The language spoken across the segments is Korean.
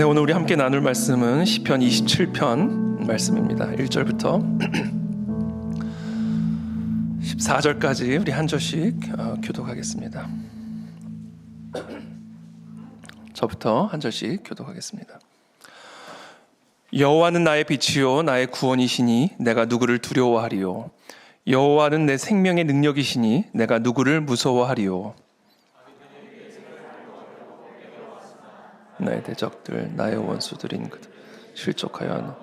네, 오늘 우리 함께 나눌 말씀은 시편 27편 말씀입니다. 1절부터 14절까지 우리 한 절씩 교독하겠습니다. 저부터 한 절씩 교독하겠습니다. 여호와는 나의 빛이요 나의 구원이시니 내가 누구를 두려워하리요. 여호와는 내 생명의 능력이시니 내가 누구를 무서워하리요. 나의 대적들 나의 원수들인 그들 실족하여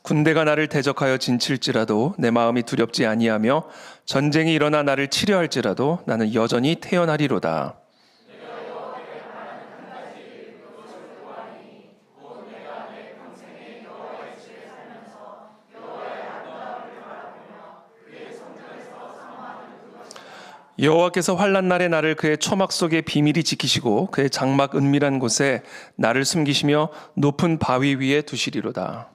군대가 나를 대적하여 진칠지라도 내 마음이 두렵지 아니하며 전쟁이 일어나 나를 치려할지라도 나는 여전히 태어나리로다. 여호와께서 환난 날에 나를 그의 초막 속에 비밀히 지키시고 그의 장막 은밀한 곳에 나를 숨기시며 높은 바위 위에 두시리로다.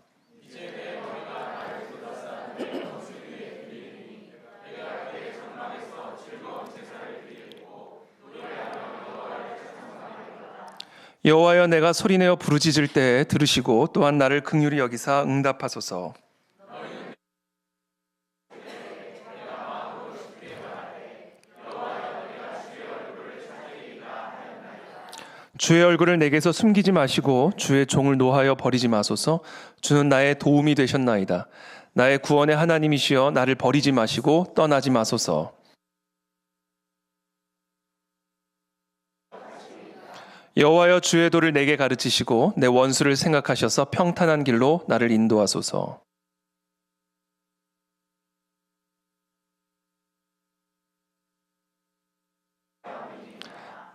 여호와여 내가 소리내어 부르짖을 때에 들으시고 또한 나를 긍휼히 여기사 응답하소서. 주의 얼굴을 내게서 숨기지 마시고 주의 종을 노하여 버리지 마소서. 주는 나의 도움이 되셨나이다. 나의 구원의 하나님이시여 나를 버리지 마시고 떠나지 마소서. 여호와여 주의 도를 내게 가르치시고 내 원수를 생각하셔서 평탄한 길로 나를 인도하소서.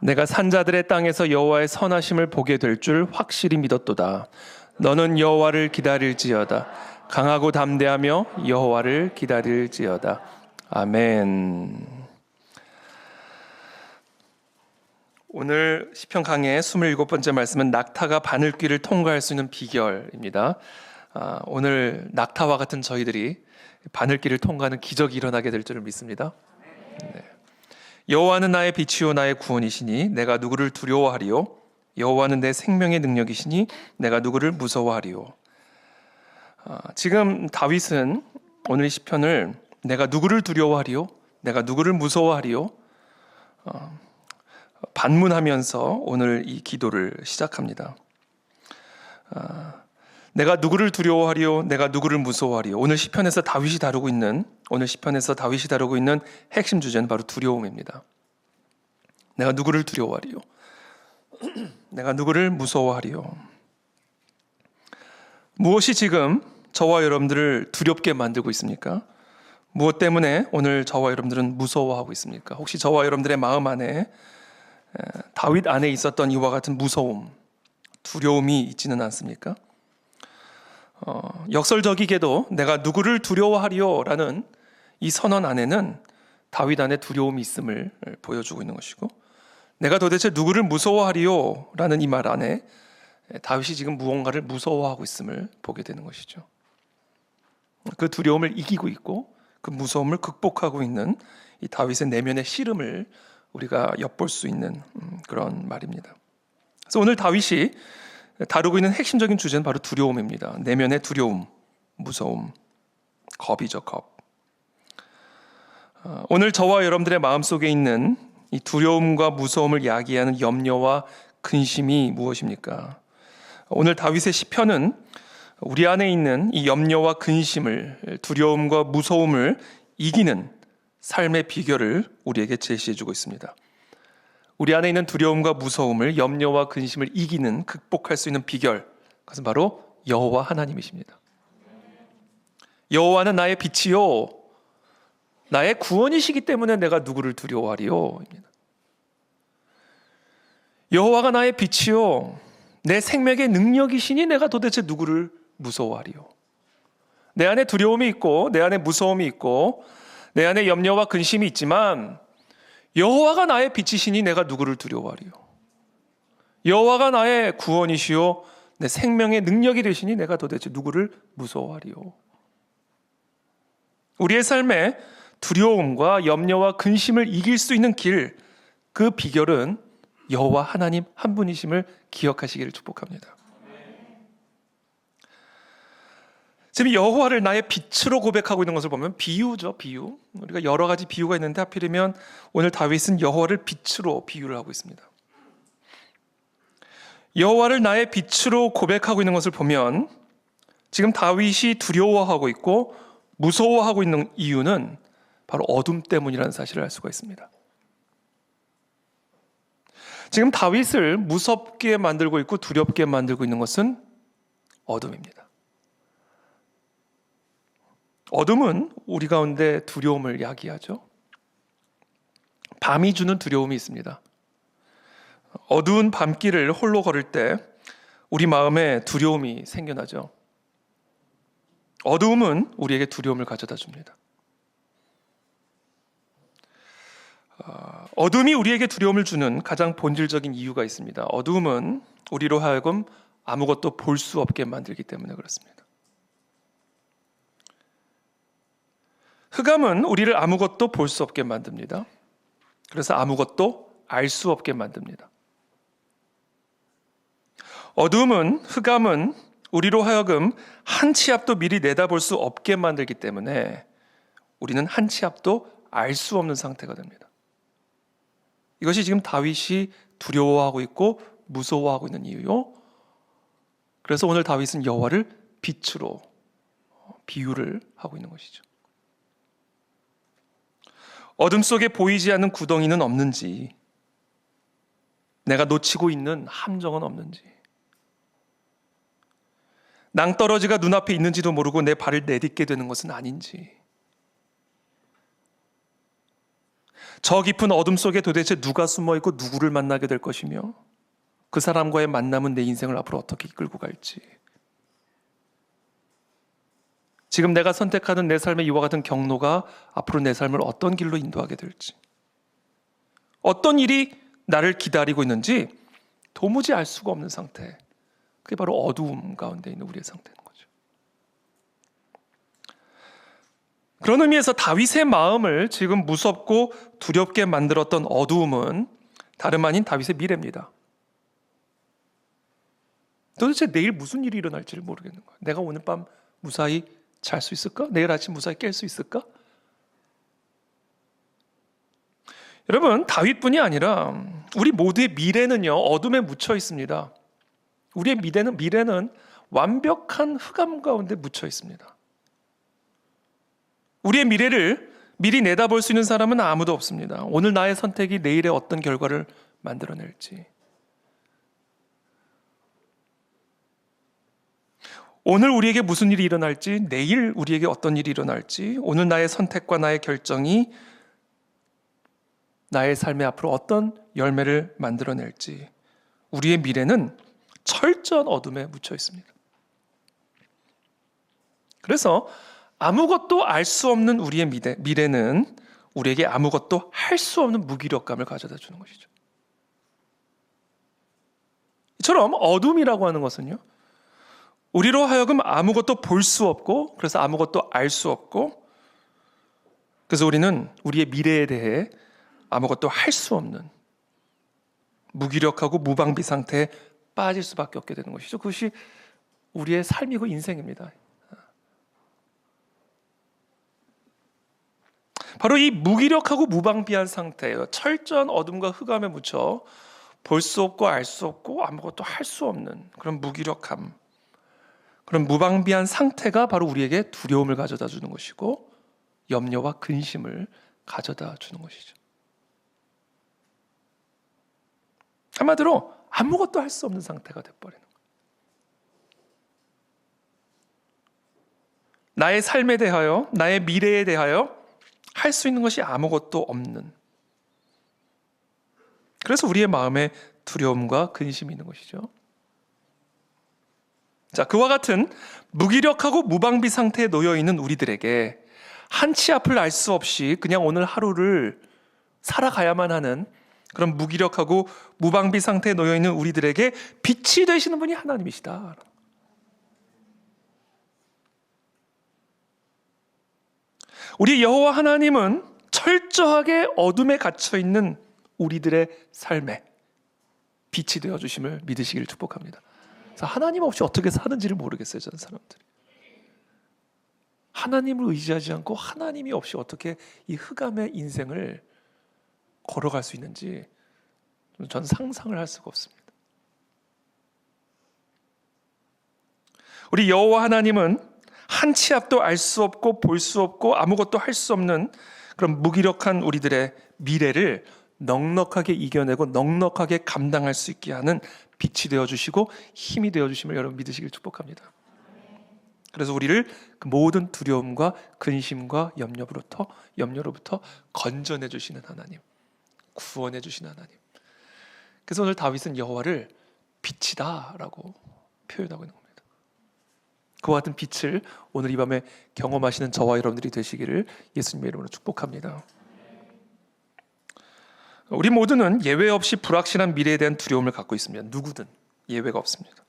내가 산자들의 땅에서 여호와의 선하심을 보게 될 줄 확실히 믿었도다. 너는 여호와를 기다릴지어다. 강하고 담대하며 여호와를 기다릴지어다. 아멘. 오늘 시편 강의 27번째 말씀은 낙타가 바늘귀를 통과할 수 있는 비결입니다. 오늘 낙타와 같은 저희들이 바늘귀를 통과하는 기적이 일어나게 될 줄을 믿습니다. 네. 여호와는 나의 빛이요 나의 구원이시니 내가 누구를 두려워하리요. 여호와는 내 생명의 능력이시니 내가 누구를 무서워하리요. 지금 다윗은 오늘 이 시편을 내가 누구를 두려워하리요, 내가 누구를 무서워하리요 반문하면서 오늘 이 기도를 시작합니다. 내가 누구를 두려워하리요, 내가 누구를 무서워하리요. 오늘 시편에서 다윗이 다루고 있는 핵심 주제는 바로 두려움입니다. 내가 누구를 두려워하리요, 내가 누구를 무서워하리요. 무엇이 지금 저와 여러분들을 두렵게 만들고 있습니까? 무엇 때문에 오늘 저와 여러분들은 무서워하고 있습니까? 혹시 저와 여러분들의 마음 안에 다윗 안에 있었던 이와 같은 무서움, 두려움이 있지는 않습니까? 역설적이게도 내가 누구를 두려워하리요라는 이 선언 안에는 다윗 안에 두려움이 있음을 보여주고 있는 것이고, 내가 도대체 누구를 무서워하리요라는 이 말 안에 다윗이 지금 무언가를 무서워하고 있음을 보게 되는 것이죠. 그 두려움을 이기고 있고 그 무서움을 극복하고 있는 이 다윗의 내면의 씨름을 우리가 엿볼 수 있는 그런 말입니다. 그래서 오늘 다윗이 다루고 있는 핵심적인 주제는 바로 두려움입니다. 내면의 두려움, 무서움, 겁이죠, 겁. 오늘 저와 여러분들의 마음속에 있는 이 두려움과 무서움을 야기하는 염려와 근심이 무엇입니까? 오늘 다윗의 시편은 우리 안에 있는 이 염려와 근심을, 두려움과 무서움을 이기는 삶의 비결을 우리에게 제시해주고 있습니다. 우리 안에 있는 두려움과 무서움을, 염려와 근심을 이기는, 극복할 수 있는 비결, 그것은 바로 여호와 하나님이십니다. 여호와는 나의 빛이요 나의 구원이시기 때문에 내가 누구를 두려워하리요. 여호와가 나의 빛이요 내 생명의 능력이시니 내가 도대체 누구를 무서워하리요. 내 안에 두려움이 있고 내 안에 무서움이 있고 내 안에 염려와 근심이 있지만 여호와가 나의 빛이시니 내가 누구를 두려워하리요. 여호와가 나의 구원이시요 내 생명의 능력이 되시니 내가 도대체 누구를 무서워하리요. 우리의 삶에 두려움과 염려와 근심을 이길 수 있는 길, 그 비결은 여호와 하나님 한 분이심을 기억하시기를 축복합니다. 지금 여호와를 나의 빛으로 고백하고 있는 것을 보면 비유죠, 비유. 우리가 여러 가지 비유가 있는데 하필이면 오늘 다윗은 여호와를 빛으로 비유를 하고 있습니다. 여호와를 나의 빛으로 고백하고 있는 것을 보면 지금 다윗이 두려워하고 있고 무서워하고 있는 이유는 바로 어둠 때문이라는 사실을 알 수가 있습니다. 지금 다윗을 무섭게 만들고 있고 두렵게 만들고 있는 것은 어둠입니다. 어둠은 우리 가운데 두려움을 야기하죠. 밤이 주는 두려움이 있습니다. 어두운 밤길을 홀로 걸을 때 우리 마음에 두려움이 생겨나죠. 어두움은 우리에게 두려움을 가져다 줍니다. 어둠이 우리에게 두려움을 주는 가장 본질적인 이유가 있습니다. 어둠은 우리로 하여금 아무것도 볼 수 없게 만들기 때문에 그렇습니다. 흑암은 우리를 아무것도 볼 수 없게 만듭니다. 그래서 아무것도 알 수 없게 만듭니다. 어둠은, 흑암은 우리로 하여금 한 치 앞도 미리 내다볼 수 없게 만들기 때문에 우리는 한 치 앞도 알 수 없는 상태가 됩니다. 이것이 지금 다윗이 두려워하고 있고 무서워하고 있는 이유요. 그래서 오늘 다윗은 여호와를 빛으로 비유를 하고 있는 것이죠. 어둠 속에 보이지 않는 구덩이는 없는지, 내가 놓치고 있는 함정은 없는지, 낭떠러지가 눈앞에 있는지도 모르고 내 발을 내딛게 되는 것은 아닌지, 저 깊은 어둠 속에 도대체 누가 숨어있고 누구를 만나게 될 것이며 그 사람과의 만남은 내 인생을 앞으로 어떻게 이끌고 갈지, 지금 내가 선택하는 내 삶의 이와 같은 경로가 앞으로 내 삶을 어떤 길로 인도하게 될지, 어떤 일이 나를 기다리고 있는지 도무지 알 수가 없는 상태, 그게 바로 어두움 가운데 있는 우리의 상태인 거죠. 그런 의미에서 다윗의 마음을 지금 무섭고 두렵게 만들었던 어두움은 다름 아닌 다윗의 미래입니다. 도대체 내일 무슨 일이 일어날지를 모르겠는 거예요. 내가 오늘 밤 무사히 잘 수 있을까? 내일 아침 무사히 깰 수 있을까? 여러분, 다윗뿐이 아니라 우리 모두의 미래는요, 어둠에 묻혀 있습니다. 우리의 미래는 완벽한 흑암 가운데 묻혀 있습니다. 우리의 미래를 미리 내다볼 수 있는 사람은 아무도 없습니다. 오늘 나의 선택이 내일의 어떤 결과를 만들어낼지, 오늘 우리에게 무슨 일이 일어날지, 내일 우리에게 어떤 일이 일어날지, 오늘 나의 선택과 나의 결정이 나의 삶의 앞으로 어떤 열매를 만들어낼지, 우리의 미래는 철저한 어둠에 묻혀 있습니다. 그래서 아무것도 알 수 없는 우리의 미래는 우리에게 아무것도 할 수 없는 무기력감을 가져다 주는 것이죠. 이처럼 어둠이라고 하는 것은요, 우리로 하여금 아무것도 볼 수 없고, 그래서 아무것도 알 수 없고, 그래서 우리는 우리의 미래에 대해 아무것도 할 수 없는 무기력하고 무방비 상태에 빠질 수밖에 없게 되는 것이죠. 그것이 우리의 삶이고 인생입니다. 바로 이 무기력하고 무방비한 상태예요. 철저한 어둠과 흑암에 묻혀 볼 수 없고 알 수 없고 아무것도 할 수 없는 그런 무기력함, 그런 무방비한 상태가 바로 우리에게 두려움을 가져다 주는 것이고 염려와 근심을 가져다 주는 것이죠. 한마디로 아무것도 할 수 없는 상태가 되어버리는 거예요. 나의 삶에 대하여, 나의 미래에 대하여 할 수 있는 것이 아무것도 없는, 그래서 우리의 마음에 두려움과 근심이 있는 것이죠. 자, 그와 같은 무기력하고 무방비 상태에 놓여 있는 우리들에게 한 치 앞을 알 수 없이 그냥 오늘 하루를 살아가야만 하는 그런 무기력하고 무방비 상태에 놓여 있는 우리들에게 빛이 되시는 분이 하나님이시다. 우리 여호와 하나님은 철저하게 어둠에 갇혀 있는 우리들의 삶에 빛이 되어 주심을 믿으시기를 축복합니다. 하나님 없이 어떻게 사는지를 모르겠어요, 저는 사람들이. 하나님을 의지하지 않고 하나님이 없이 어떻게 이 흑암의 인생을 걸어갈 수 있는지 전 상상을 할 수가 없습니다. 우리 여호와 하나님은 한 치 앞도 알 수 없고 볼 수 없고 아무것도 할 수 없는 그런 무기력한 우리들의 미래를 넉넉하게 이겨내고 넉넉하게 감당할 수 있게 하는 빛이 되어주시고 힘이 되어주심을 여러분 믿으시길 축복합니다. 그래서 우리를 그 모든 두려움과 근심과 염려로부터 건져내 주시는 하나님, 구원해 주시는 하나님. 그래서 오늘 다윗은 여호와를 빛이다라고 표현하고 있는 겁니다. 그와 같은 빛을 오늘 이 밤에 경험하시는 저와 여러분들이 되시기를 예수님의 이름으로 축복합니다. 우리 모두는 예외 없이 불확실한 미래에 대한 두려움을 갖고 있습니다. 누구든 예외가 없습니다.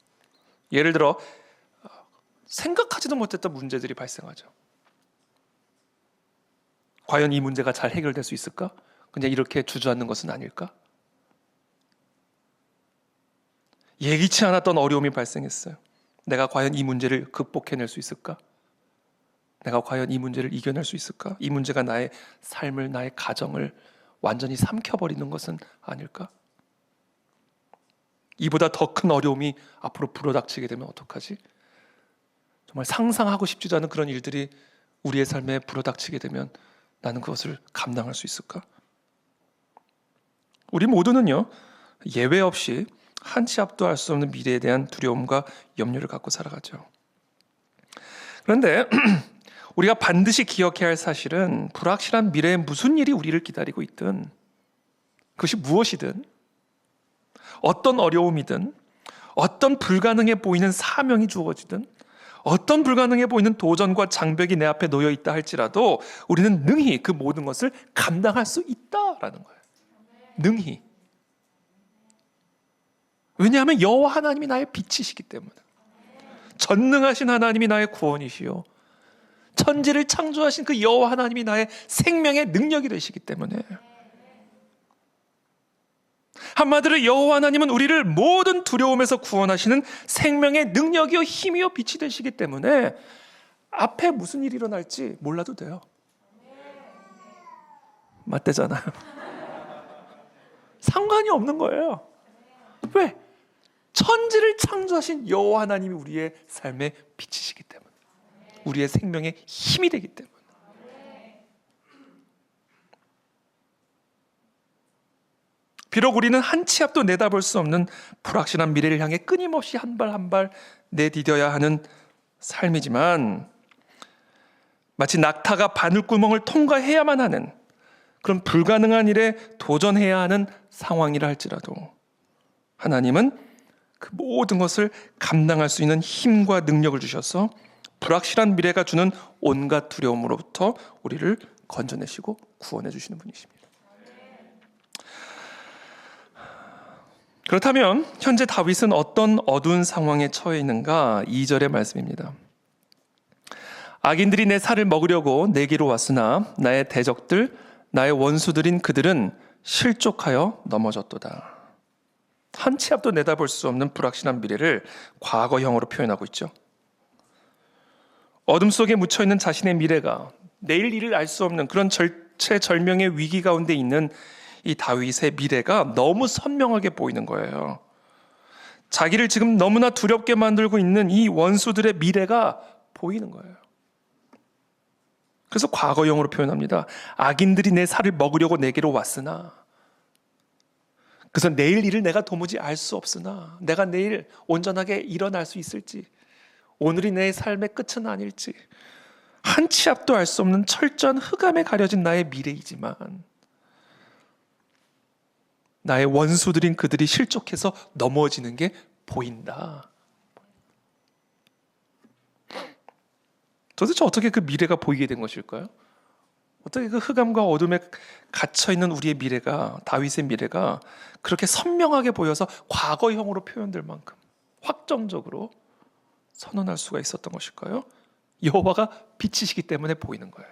예를 들어 생각하지도 못했던 문제들이 발생하죠. 과연 이 문제가 잘 해결될 수 있을까? 그냥 이렇게 주저앉는 것은 아닐까? 예기치 않았던 어려움이 발생했어요. 내가 과연 이 문제를 극복해낼 수 있을까? 내가 과연 이 문제를 이겨낼 수 있을까? 이 문제가 나의 삶을, 나의 가정을 완전히 삼켜버리는 것은 아닐까? 이보다 더 큰 어려움이 앞으로 불어닥치게 되면 어떡하지? 정말 상상하고 싶지도 않은 그런 일들이 우리의 삶에 불어닥치게 되면 나는 그것을 감당할 수 있을까? 우리 모두는요, 예외 없이 한 치 앞도 알 수 없는 미래에 대한 두려움과 염려를 갖고 살아가죠. 그런데 우리가 반드시 기억해야 할 사실은 불확실한 미래에 무슨 일이 우리를 기다리고 있든, 그것이 무엇이든, 어떤 어려움이든, 어떤 불가능해 보이는 사명이 주어지든, 어떤 불가능해 보이는 도전과 장벽이 내 앞에 놓여 있다 할지라도 우리는 능히 그 모든 것을 감당할 수 있다라는 거예요. 능히. 왜냐하면 여호와 하나님이 나의 빛이시기 때문에. 전능하신 하나님이 나의 구원이시요 천지를 창조하신 그 여호와 하나님이 나의 생명의 능력이 되시기 때문에. 한마디로 여호와 하나님은 우리를 모든 두려움에서 구원하시는 생명의 능력이요 힘이요 빛이 되시기 때문에 앞에 무슨 일이 일어날지 몰라도 돼요. 맞대잖아요. 상관이 없는 거예요. 왜? 천지를 창조하신 여호와 하나님이 우리의 삶의 빛이시기 때문에, 우리의 생명의 힘이 되기 때문에. 비록 우리는 한 치 앞도 내다볼 수 없는 불확실한 미래를 향해 끊임없이 한 발 한 발 내디뎌야 하는 삶이지만, 마치 낙타가 바늘구멍을 통과해야만 하는 그런 불가능한 일에 도전해야 하는 상황이라 할지라도 하나님은 그 모든 것을 감당할 수 있는 힘과 능력을 주셔서 불확실한 미래가 주는 온갖 두려움으로부터 우리를 건져내시고 구원해 주시는 분이십니다. 그렇다면 현재 다윗은 어떤 어두운 상황에 처해 있는가? 2절의 말씀입니다. 악인들이 내 살을 먹으려고 내게로 왔으나 나의 대적들, 나의 원수들인 그들은 실족하여 넘어졌도다. 한 치 앞도 내다볼 수 없는 불확실한 미래를 과거형으로 표현하고 있죠. 어둠 속에 묻혀있는 자신의 미래가, 내일 일을 알 수 없는 그런 절체절명의 위기 가운데 있는 이 다윗의 미래가 너무 선명하게 보이는 거예요. 자기를 지금 너무나 두렵게 만들고 있는 이 원수들의 미래가 보이는 거예요. 그래서 과거형으로 표현합니다. 악인들이 내 살을 먹으려고 내게로 왔으나, 그래서 내일 일을 내가 도무지 알 수 없으나, 내가 내일 온전하게 일어날 수 있을지, 오늘이 내 삶의 끝은 아닐지, 한 치 앞도 알 수 없는 철저한 흑암에 가려진 나의 미래이지만 나의 원수들인 그들이 실족해서 넘어지는 게 보인다. 도대체 어떻게 그 미래가 보이게 된 것일까요? 어떻게 그 흑암과 어둠에 갇혀있는 우리의 미래가, 다윗의 미래가 그렇게 선명하게 보여서 과거형으로 표현될 만큼 확정적으로 선언할 수가 있었던 것일까요? 여호와가 빛이시기 때문에 보이는 거예요.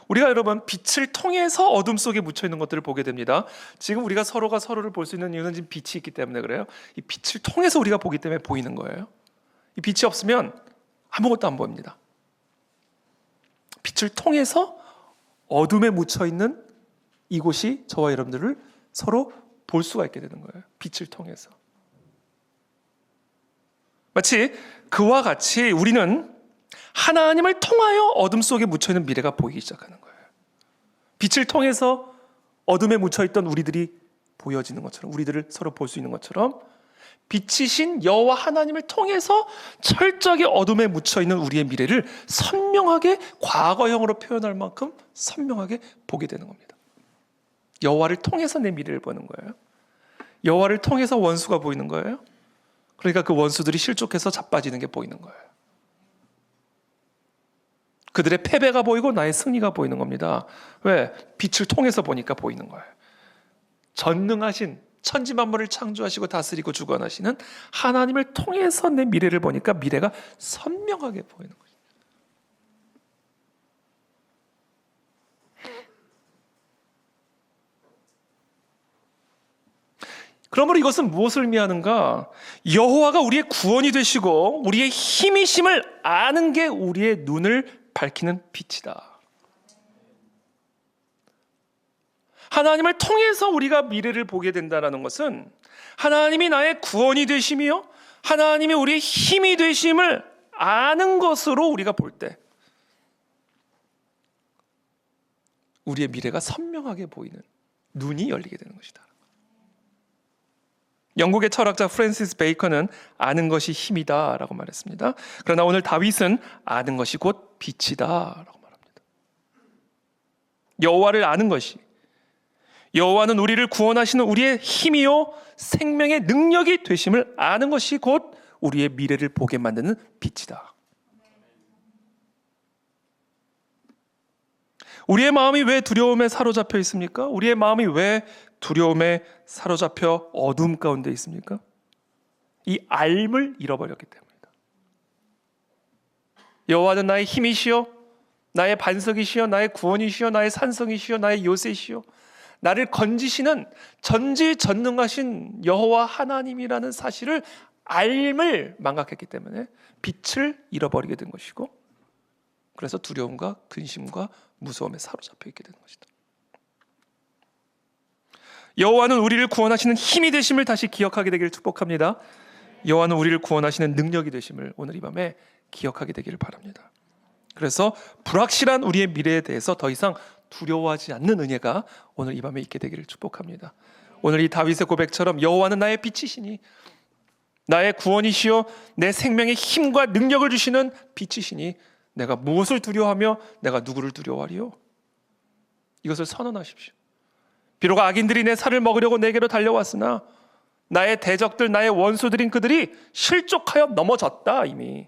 우리가 여러분 빛을 통해서 어둠 속에 묻혀있는 것들을 보게 됩니다. 지금 우리가 서로가 서로를 볼 수 있는 이유는 지금 빛이 있기 때문에 그래요. 이 빛을 통해서 우리가 보기 때문에 보이는 거예요. 이 빛이 없으면 아무것도 안 보입니다. 빛을 통해서 어둠에 묻혀있는 이곳이 저와 여러분들을 서로 볼 수가 있게 되는 거예요. 빛을 통해서. 마치 그와 같이 우리는 하나님을 통하여 어둠 속에 묻혀있는 미래가 보이기 시작하는 거예요. 빛을 통해서 어둠에 묻혀있던 우리들이 보여지는 것처럼, 우리들을 서로 볼 수 있는 것처럼 빛이신 여호와 하나님을 통해서 철저하게 어둠에 묻혀있는 우리의 미래를 선명하게 과거형으로 표현할 만큼 선명하게 보게 되는 겁니다. 여호와를 통해서 내 미래를 보는 거예요. 여호와를 통해서 원수가 보이는 거예요. 그러니까 그 원수들이 실족해서 자빠지는 게 보이는 거예요. 그들의 패배가 보이고 나의 승리가 보이는 겁니다. 왜? 빛을 통해서 보니까 보이는 거예요. 전능하신 천지만물을 창조하시고 다스리고 주관하시는 하나님을 통해서 내 미래를 보니까 미래가 선명하게 보이는 거예요. 그러므로 이것은 무엇을 의미하는가? 여호와가 우리의 구원이 되시고 우리의 힘이심을 아는 게 우리의 눈을 밝히는 빛이다. 하나님을 통해서 우리가 미래를 보게 된다는 것은 하나님이 나의 구원이 되시며 하나님이 우리의 힘이 되심을 아는 것으로 우리가 볼 때 우리의 미래가 선명하게 보이는 눈이 열리게 되는 것이다. 영국의 철학자 프랜시스 베이컨은 아는 것이 힘이다 라고 말했습니다. 그러나 오늘 다윗은 아는 것이 곧 빛이다 라고 말합니다. 여호와를 아는 것이, 여호와는 우리를 구원하시는 우리의 힘이요 생명의 능력이 되심을 아는 것이 곧 우리의 미래를 보게 만드는 빛이다. 우리의 마음이 왜 두려움에 사로잡혀 있습니까? 우리의 마음이 왜 두려움에 사로잡혀 어둠 가운데 있습니까? 이 알을 잃어버렸기 때문이다. 여호와는 나의 힘이시여, 나의 반석이시여, 나의 구원이시여, 나의 산성이시여, 나의 요새시여, 나를 건지시는 전지전능하신 여호와 하나님이라는 사실을 알을 망각했기 때문에 빛을 잃어버리게 된 것이고, 그래서 두려움과 근심과 무서움에 사로잡혀 있게 되는 것이다. 여호와는 우리를 구원하시는 힘이 되심을 다시 기억하게 되기를 축복합니다. 여호와는 우리를 구원하시는 능력이 되심을 오늘 이 밤에 기억하게 되기를 바랍니다. 그래서 불확실한 우리의 미래에 대해서 더 이상 두려워하지 않는 은혜가 오늘 이 밤에 있게 되기를 축복합니다. 오늘 이 다윗의 고백처럼 여호와는 나의 빛이시니, 나의 구원이시여, 내 생명의 힘과 능력을 주시는 빛이시니 내가 무엇을 두려워하며 내가 누구를 두려워하리요? 이것을 선언하십시오. 비록 악인들이 내 살을 먹으려고 내게로 달려왔으나 나의 대적들, 나의 원수들인 그들이 실족하여 넘어졌다. 이미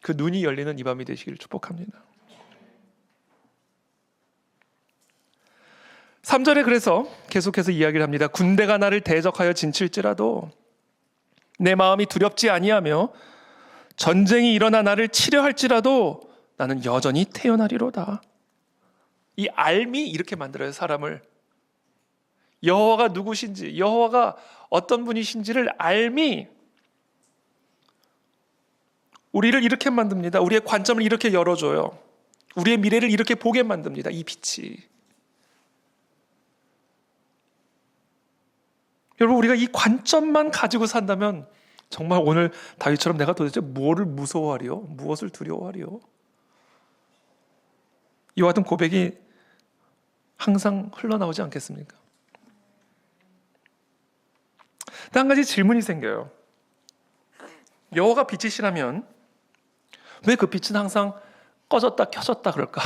그 눈이 열리는 이 밤이 되시기를 축복합니다. 3절에 그래서 계속해서 이야기를 합니다. 군대가 나를 대적하여 진칠지라도 내 마음이 두렵지 아니하며 전쟁이 일어나 나를 치려 할지라도 나는 여전히 태어나리로다. 이 알미 이렇게 만들어요. 사람을 여호와가 누구신지, 여호와가 어떤 분이신지를 알미 우리를 이렇게 만듭니다. 우리의 관점을 이렇게 열어줘요. 우리의 미래를 이렇게 보게 만듭니다. 이 빛이. 여러분, 우리가 이 관점만 가지고 산다면 정말 오늘 다윗처럼 내가 도대체 뭐를 무서워하리요? 무엇을 두려워하리요? 이와 같은 고백이 항상 흘러나오지 않겠습니까? 근데 한 가지 질문이 생겨요. 여호와가 빛이시라면 왜 그 빛은 항상 꺼졌다 켜졌다 그럴까?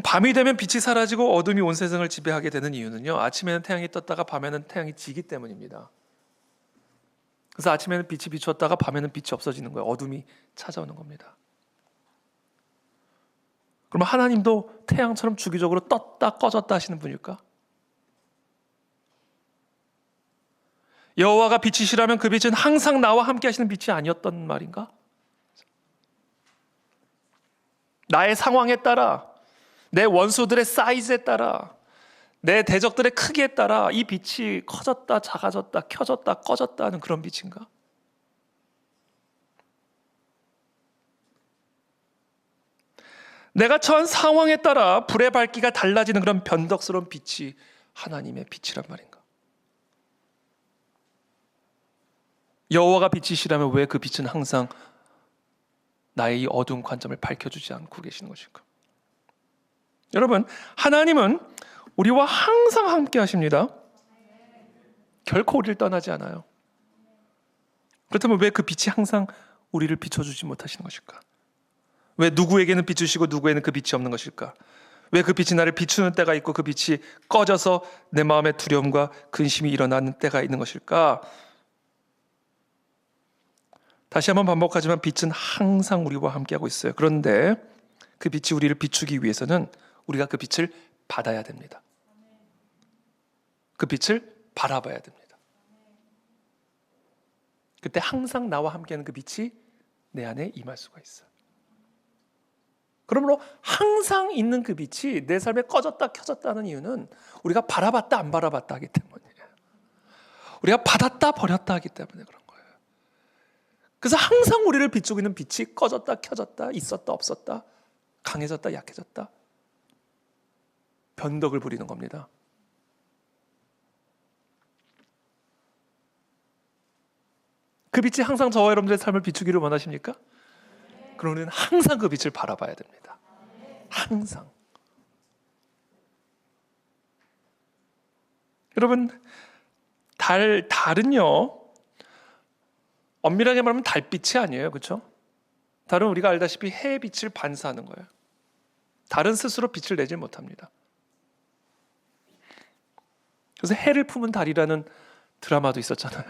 밤이 되면 빛이 사라지고 어둠이 온 세상을 지배하게 되는 이유는요, 아침에는 태양이 떴다가 밤에는 태양이 지기 때문입니다. 그래서 아침에는 빛이 비추었다가 밤에는 빛이 없어지는 거예요. 어둠이 찾아오는 겁니다. 그러면 하나님도 태양처럼 주기적으로 떴다 꺼졌다 하시는 분일까? 여호와가 빛이시라면 그 빛은 항상 나와 함께 하시는 빛이 아니었던 말인가? 나의 상황에 따라, 내 원수들의 사이즈에 따라, 내 대적들의 크기에 따라 이 빛이 커졌다, 작아졌다, 켜졌다, 꺼졌다 하는 그런 빛인가? 내가 처한 상황에 따라 불의 밝기가 달라지는 그런 변덕스러운 빛이 하나님의 빛이란 말인가? 여호와가 빛이시라면 왜 그 빛은 항상 나의 이 어두운 관점을 밝혀주지 않고 계시는 것일까? 여러분, 하나님은 우리와 항상 함께 하십니다. 결코 우리를 떠나지 않아요. 그렇다면 왜 그 빛이 항상 우리를 비춰주지 못하시는 것일까? 왜 누구에게는 비추시고 누구에는 그 빛이 없는 것일까? 왜 그 빛이 나를 비추는 때가 있고 그 빛이 꺼져서 내 마음에 두려움과 근심이 일어나는 때가 있는 것일까? 다시 한번 반복하지만 빛은 항상 우리와 함께하고 있어요. 그런데 그 빛이 우리를 비추기 위해서는 우리가 그 빛을 받아야 됩니다. 그 빛을 바라봐야 됩니다. 그때 항상 나와 함께하는 그 빛이 내 안에 임할 수가 있어요. 그러므로 항상 있는 그 빛이 내 삶에 꺼졌다 켜졌다 하는 이유는 우리가 바라봤다 안 바라봤다 하기 때문이에요. 우리가 받았다 버렸다 하기 때문에 그런 거예요. 그래서 항상 우리를 비추고 있는 빛이 꺼졌다 켜졌다 있었다 없었다 강해졌다 약해졌다 변덕을 부리는 겁니다. 그 빛이 항상 저와 여러분들의 삶을 비추기를 원하십니까? 그럼 우리는 항상 그 빛을 바라봐야 됩니다. 항상. 여러분, 달은요 엄밀하게 말하면 달빛이 아니에요. 그렇죠? 달은 우리가 알다시피 해의 빛을 반사하는 거예요. 달은 스스로 빛을 내지 못합니다. 그래서 해를 품은 달이라는 드라마도 있었잖아요.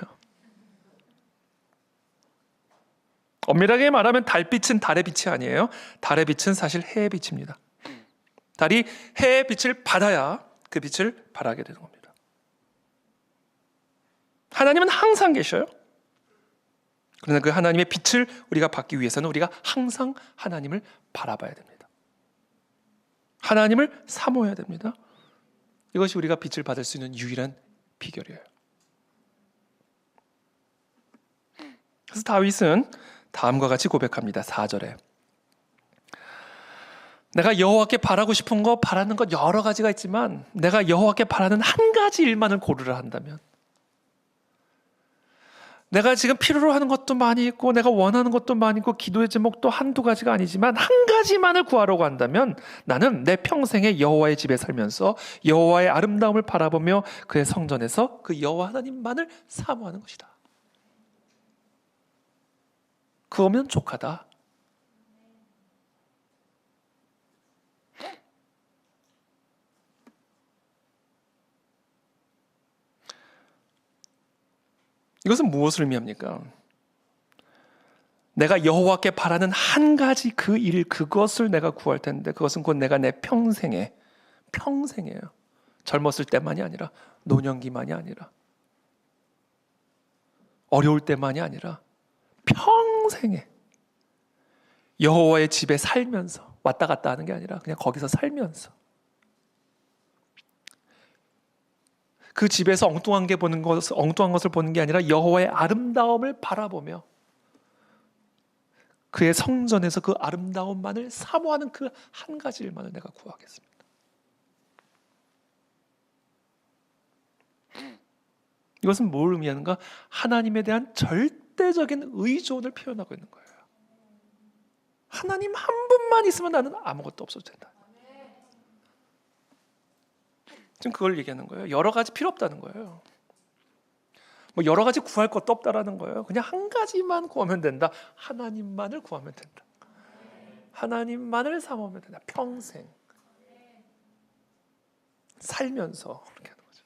엄밀하게 말하면 달빛은 달의 빛이 아니에요. 달의 빛은 사실 해의 빛입니다. 달이 해의 빛을 받아야 그 빛을 발하게 되는 겁니다. 하나님은 항상 계셔요. 그러나 그 하나님의 빛을 우리가 받기 위해서는 우리가 항상 하나님을 바라봐야 됩니다. 하나님을 사모해야 됩니다. 이것이 우리가 빛을 받을 수 있는 유일한 비결이에요. 그래서 다윗은 다음과 같이 고백합니다. 4절에 내가 여호와께 바라고 싶은 거 바라는 것 여러 가지가 있지만 내가 여호와께 바라는 한 가지 일만을 고르라 한다면 내가 지금 필요로 하는 것도 많이 있고 내가 원하는 것도 많이 있고 기도의 제목도 한두 가지가 아니지만 한 가지만을 구하려고 한다면 나는 내 평생에 여호와의 집에 살면서 여호와의 아름다움을 바라보며 그의 성전에서 그 여호와 하나님만을 사모하는 것이다. 그거면 족하다. 이것은 무엇을 의미합니까? 내가 여호와께 바라는 한 가지 그 일, 그것을 내가 구할 텐데 그것은 곧 내가 내 평생이에요. 젊었을 때만이 아니라 노년기만이 아니라 어려울 때만이 아니라 평생에 여호와의 집에 살면서 왔다 갔다 하는 게 아니라 그냥 거기서 살면서 그 집에서 엉뚱한 것을 보는 게 아니라 여호와의 아름다움을 바라보며 그의 성전에서 그 아름다움만을 사모하는 그 한 가지 일만을 내가 구하겠습니다. 이것은 뭘 의미하는가? 하나님에 대한 절대적인 의존을 표현하고 있는 거예요. 하나님 한 분만 있으면 나는 아무것도 없어도 된다. 지금 그걸 얘기하는 거예요. 여러 가지 필요 없다는 거예요. 뭐 여러 가지 구할 것도 없다라는 거예요. 그냥 한 가지만 구하면 된다. 하나님만을 구하면 된다. 하나님만을 사모하면 된다. 평생 살면서 그렇게 하는 거죠.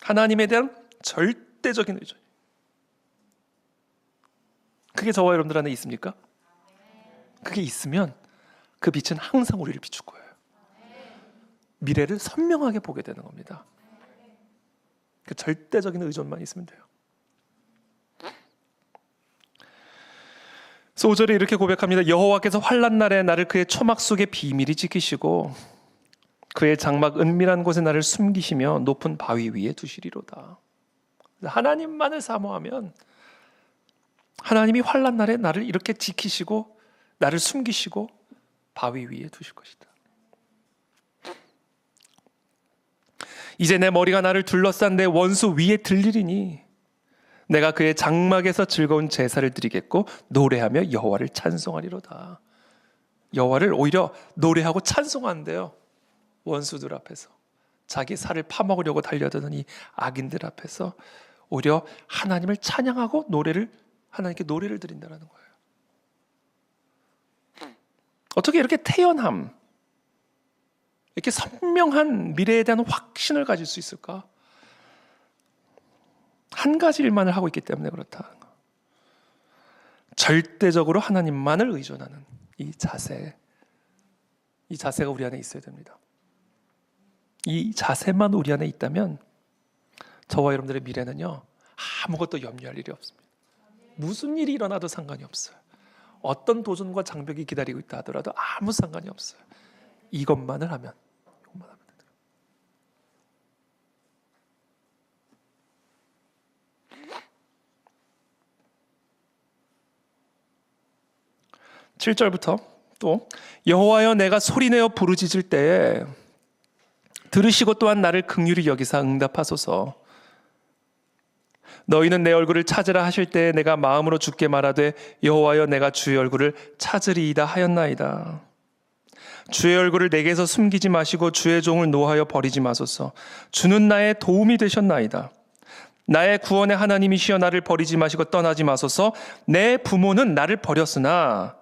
하나님에 대한 절대적인 의존. 그게 저와 여러분들 안에 있습니까? 그게 있으면 그 빛은 항상 우리를 비출 거예요. 미래를 선명하게 보게 되는 겁니다. 그 절대적인 의존만 있으면 돼요. 5절에 이렇게 고백합니다. 여호와께서 환난 날에 나를 그의 초막 속에 비밀히 지키시고 그의 장막 은밀한 곳에 나를 숨기시며 높은 바위 위에 두시리로다. 하나님만을 사모하면 하나님이 환난 날에 나를 이렇게 지키시고 나를 숨기시고 바위 위에 두실 것이다. 이제 내 머리가 나를 둘러싼 내 원수 위에 들리리니 내가 그의 장막에서 즐거운 제사를 드리겠고 노래하며 여호와를 찬송하리로다. 여호와를 오히려 노래하고 찬송한대요. 원수들 앞에서 자기 살을 파먹으려고 달려드는 이 악인들 앞에서 오히려 하나님을 찬양하고 하나님께 노래를 드린다는 거예요. 어떻게 이렇게 태연함, 이렇게 선명한 미래에 대한 확신을 가질 수 있을까? 한 가지 일만을 하고 있기 때문에 그렇다는 거. 절대적으로 하나님만을 의존하는 이 자세가 우리 안에 있어야 됩니다. 이 자세만 우리 안에 있다면 저와 여러분들의 미래는요, 아무것도 염려할 일이 없습니다. 무슨 일이 일어나도 상관이 없어요. 어떤 도전과 장벽이 기다리고 있다 하더라도 아무 상관이 없어요. 이것만 하면 돼요. 7절부터 또 여호와여 내가 소리내어 부르짖을 때에 들으시고 또한 나를 긍휼히 여기사 응답하소서. 너희는 내 얼굴을 찾으라 하실 때에 내가 마음으로 주께 말하되 여호와여 내가 주의 얼굴을 찾으리이다 하였나이다. 주의 얼굴을 내게서 숨기지 마시고 주의 종을 노하여 버리지 마소서. 주는 나의 도움이 되셨나이다. 나의 구원의 하나님이시여 나를 버리지 마시고 떠나지 마소서. 내 부모는 나를 버렸으나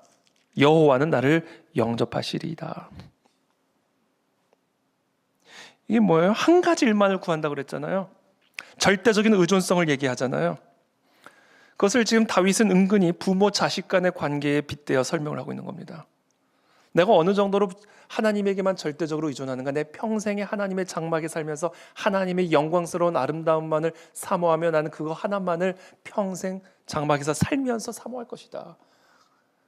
여호와는 나를 영접하시리이다. 이게 뭐예요? 한 가지 일만을 구한다고 그랬잖아요. 절대적인 의존성을 얘기하잖아요. 그것을 지금 다윗은 은근히 부모 자식 간의 관계에 빗대어 설명을 하고 있는 겁니다. 내가 어느 정도로 하나님에게만 절대적으로 의존하는가? 내 평생에 하나님의 장막에 살면서 하나님의 영광스러운 아름다움만을 사모하며 나는 그거 하나만을 평생 장막에서 살면서 사모할 것이다.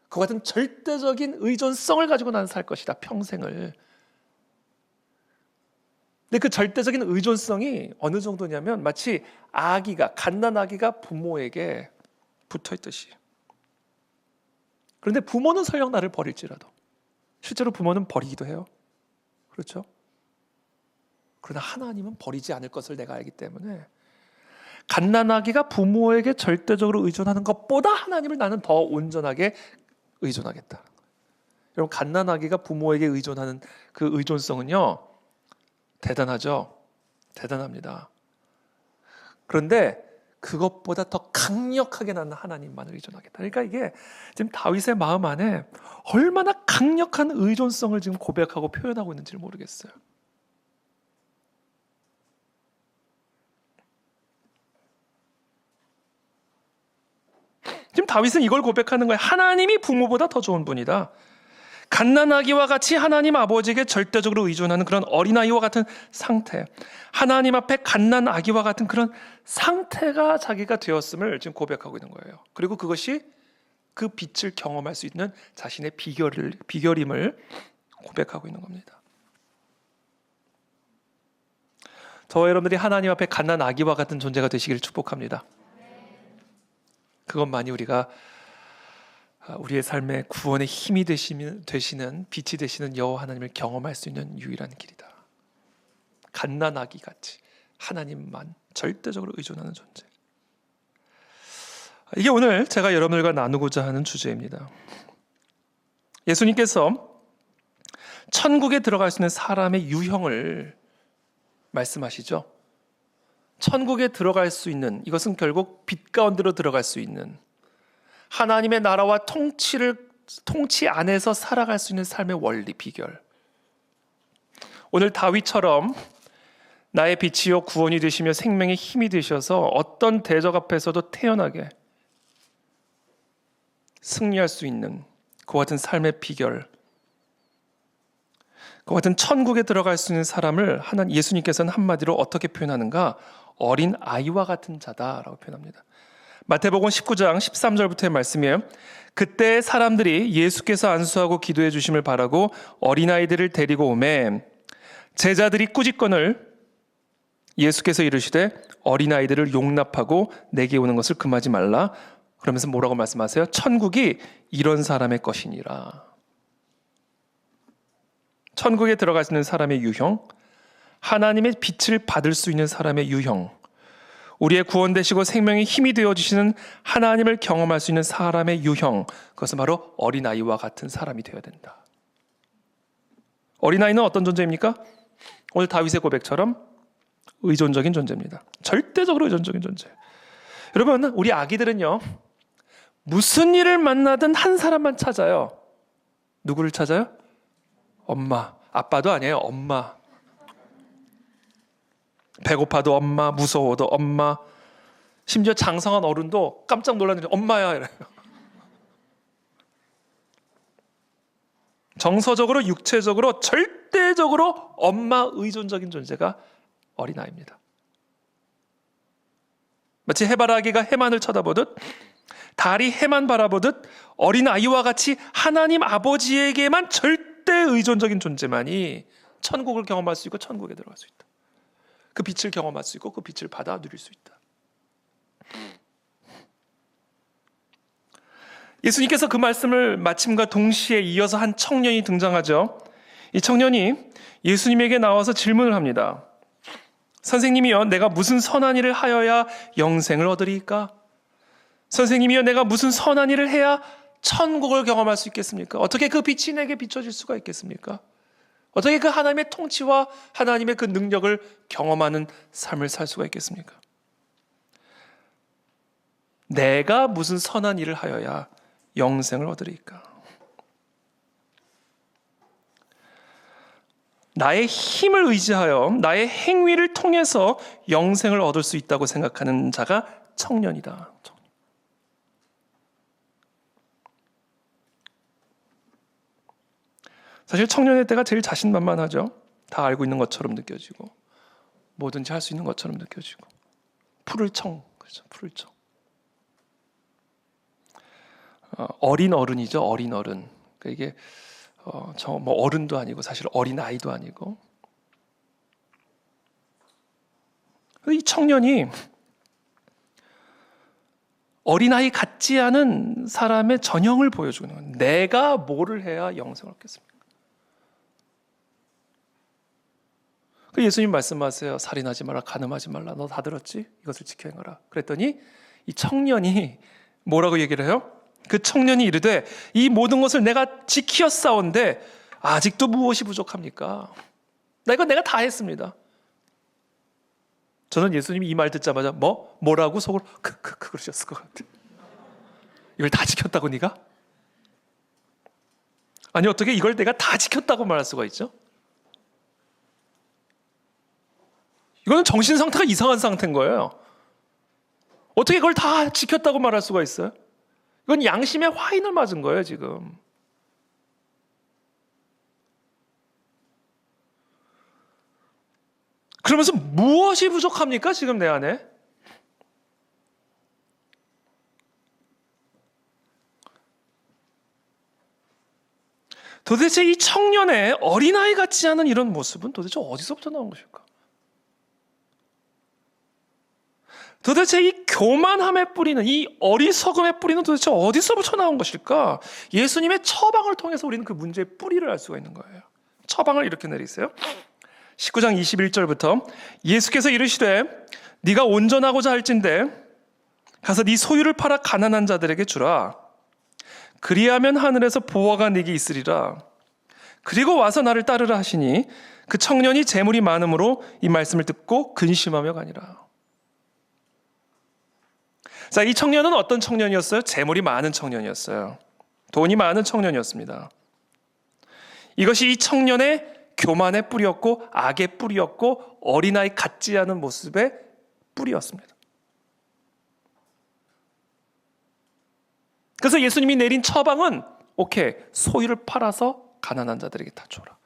그와 같은 절대적인 의존성을 가지고 나는 살 것이다. 평생을. 근데 그 절대적인 의존성이 어느 정도냐면 마치 갓난 아기가 부모에게 붙어있듯이. 그런데 부모는 설령 나를 버릴지라도 실제로 부모는 버리기도 해요. 그렇죠? 그러나 하나님은 버리지 않을 것을 내가 알기 때문에 갓난 아기가 부모에게 절대적으로 의존하는 것보다 하나님을 나는 더 온전하게 의존하겠다. 여러분, 갓난 아기가 부모에게 의존하는 그 의존성은요, 대단하죠? 대단합니다. 그런데 그것보다 더 강력하게 나는 하나님만을 의존하겠다. 그러니까 이게 지금 다윗의 마음 안에 얼마나 강력한 의존성을 지금 고백하고 표현하고 있는지를 모르겠어요. 지금 다윗은 이걸 고백하는 거예요. 하나님이 부모보다 더 좋은 분이다. 갓난아기와 같이 하나님 아버지에게 절대적으로 의존하는 그런 어린아이와 같은 상태, 하나님 앞에 갓난아기와 같은 그런 상태가 자기가 되었음을 지금 고백하고 있는 거예요. 그리고 그것이 그 빛을 경험할 수 있는 자신의 비결임을 고백하고 있는 겁니다. 저와 여러분들이 하나님 앞에 갓난아기와 같은 존재가 되시기를 축복합니다. 그것만이 우리의 삶의 구원의 힘이 되시는 빛이 되시는 여호와 하나님을 경험할 수 있는 유일한 길이다. 갓난아기 같이 하나님만 절대적으로 의존하는 존재. 이게 오늘 제가 여러분들과 나누고자 하는 주제입니다. 예수님께서 천국에 들어갈 수 있는 사람의 유형을 말씀하시죠. 천국에 들어갈 수 있는, 이것은 결국 빛 가운데로 들어갈 수 있는, 하나님의 나라와 통치 안에서 살아갈 수 있는 삶의 원리, 비결. 오늘 다윗처럼 나의 빛이요 구원이 되시며 생명의 힘이 되셔서 어떤 대적 앞에서도 태연하게 승리할 수 있는 그와 같은 삶의 비결, 그와 같은 천국에 들어갈 수 있는 사람을 예수님께서는 한마디로 어떻게 표현하는가? 어린 아이와 같은 자다라고 표현합니다. 마태복음 19장 13절부터의 말씀이에요. 그때 사람들이 예수께서 안수하고 기도해 주심을 바라고 어린아이들을 데리고 오매 제자들이 꾸짖건을 예수께서 이르시되 어린아이들을 용납하고 내게 오는 것을 금하지 말라. 그러면서 뭐라고 말씀하세요? 천국이 이런 사람의 것이니라. 천국에 들어갈 수 있는 사람의 유형, 하나님의 빛을 받을 수 있는 사람의 유형, 우리의 구원되시고 생명의 힘이 되어주시는 하나님을 경험할 수 있는 사람의 유형, 그것은 바로 어린아이와 같은 사람이 되어야 된다. 어린아이는 어떤 존재입니까? 오늘 다윗의 고백처럼 의존적인 존재입니다. 절대적으로 의존적인 존재. 여러분, 우리 아기들은요, 무슨 일을 만나든 한 사람만 찾아요. 누구를 찾아요? 엄마. 아빠도 아니에요. 엄마. 배고파도 엄마, 무서워도 엄마. 심지어 장성한 어른도 깜짝 놀랐는데 엄마야 이래요. 정서적으로, 육체적으로, 절대적으로 엄마 의존적인 존재가 어린아이입니다. 마치 해바라기가 해만을 쳐다보듯, 달이 해만 바라보듯 어린아이와 같이 하나님 아버지에게만 절대 의존적인 존재만이 천국을 경험할 수 있고 천국에 들어갈 수 있다. 그 빛을 경험할 수 있고 그 빛을 받아 누릴 수 있다. 예수님께서 그 말씀을 마침과 동시에 이어서 한 청년이 등장하죠. 이 청년이 예수님에게 나와서 질문을 합니다. 선생님이여, 내가 무슨 선한 일을 하여야 영생을 얻으리이까? 선생님이여, 내가 무슨 선한 일을 해야 천국을 경험할 수 있겠습니까? 어떻게 그 빛이 내게 비춰질 수가 있겠습니까? 어떻게 그 하나님의 통치와 하나님의 그 능력을 경험하는 삶을 살 수가 있겠습니까? 내가 무슨 선한 일을 하여야 영생을 얻으리이까? 나의 힘을 의지하여 나의 행위를 통해서 영생을 얻을 수 있다고 생각하는 자가 청년이다. 사실 청년의 때가 제일 자신만만하죠. 다 알고 있는 것처럼 느껴지고 뭐든지 할 수 있는 것처럼 느껴지고 푸를 청, 그렇죠? 푸를 청. 어린 어른이죠. 어린 어른. 그러니까 이게 저 뭐 어른도 아니고 사실 어린 아이도 아니고. 이 청년이 어린아이 같지 않은 사람의 전형을 보여주는 거예요. 내가 뭐를 해야 영생을 얻겠습니까? 그 예수님 말씀하세요. 살인하지 마라, 간음하지 말라. 너 다 들었지? 이것을 지켜 행하라. 그랬더니 이 청년이 뭐라고 얘기를 해요? 그 청년이 이르되 이 모든 것을 내가 지키었사온데 아직도 무엇이 부족합니까? 내가 다 했습니다. 저는 예수님이 이 말 듣자마자 뭐라고 속으로 그러셨을 것 같아요. 이걸 다 지켰다고 네가? 아니 어떻게 이걸 내가 다 지켰다고 말할 수가 있죠? 이거는 정신 상태가 이상한 상태인 거예요. 어떻게 그걸 다 지켰다고 말할 수가 있어요? 이건 양심의 화인을 맞은 거예요, 지금. 그러면서 무엇이 부족합니까, 지금 내 안에? 도대체 이 청년의 어린아이 같지 않은 이런 모습은 도대체 어디서부터 나온 것일까? 도대체 이 교만함의 뿌리는, 이 어리석음의 뿌리는 도대체 어디서부터 나온 것일까? 예수님의 처방을 통해서 우리는 그 문제의 뿌리를 알 수가 있는 거예요. 처방을 이렇게 내리세요. 19장 21절부터 예수께서 이르시되 네가 온전하고자 할진대 가서 네 소유를 팔아 가난한 자들에게 주라. 그리하면 하늘에서 보화가 네게 있으리라. 그리고 와서 나를 따르라 하시니 그 청년이 재물이 많음으로 이 말씀을 듣고 근심하며 가니라. 자, 이 청년은 어떤 청년이었어요? 재물이 많은 청년이었어요. 돈이 많은 청년이었습니다. 이것이 이 청년의 교만의 뿌리였고 악의 뿌리였고 어린아이 같지 않은 모습의 뿌리였습니다. 그래서 예수님이 내린 처방은 오케이, 소유를 팔아서 가난한 자들에게 다 줘라.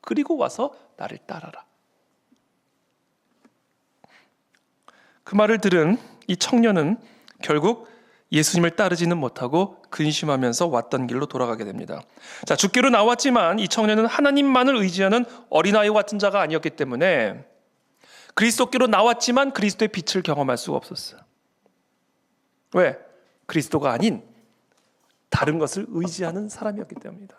그리고 와서 나를 따라라. 그 말을 들은 이 청년은 결국 예수님을 따르지는 못하고 근심하면서 왔던 길로 돌아가게 됩니다. 자, 죽기로 나왔지만 이 청년은 하나님만을 의지하는 어린아이와 같은 자가 아니었기 때문에 그리스도께로 나왔지만 그리스도의 빛을 경험할 수가 없었어요. 왜? 그리스도가 아닌 다른 것을 의지하는 사람이었기 때문이다.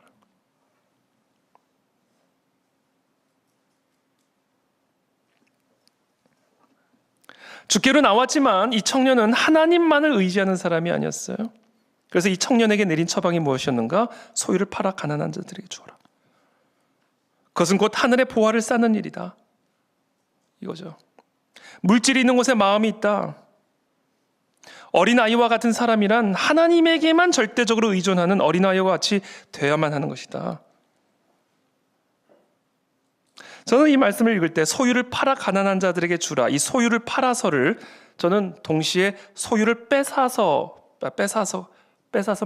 죽기로 나왔지만 이 청년은 하나님만을 의지하는 사람이 아니었어요. 그래서 이 청년에게 내린 처방이 무엇이었는가? 소유를 팔아 가난한 자들에게 주어라. 그것은 곧 하늘의 보화를 쌓는 일이다. 이거죠. 물질이 있는 곳에 마음이 있다. 어린아이와 같은 사람이란 하나님에게만 절대적으로 의존하는 어린아이와 같이 되어야만 하는 것이다. 저는 이 말씀을 읽을 때 소유를 팔아 가난한 자들에게 주라. 이 소유를 팔아서를 저는 동시에 소유를 뺏어서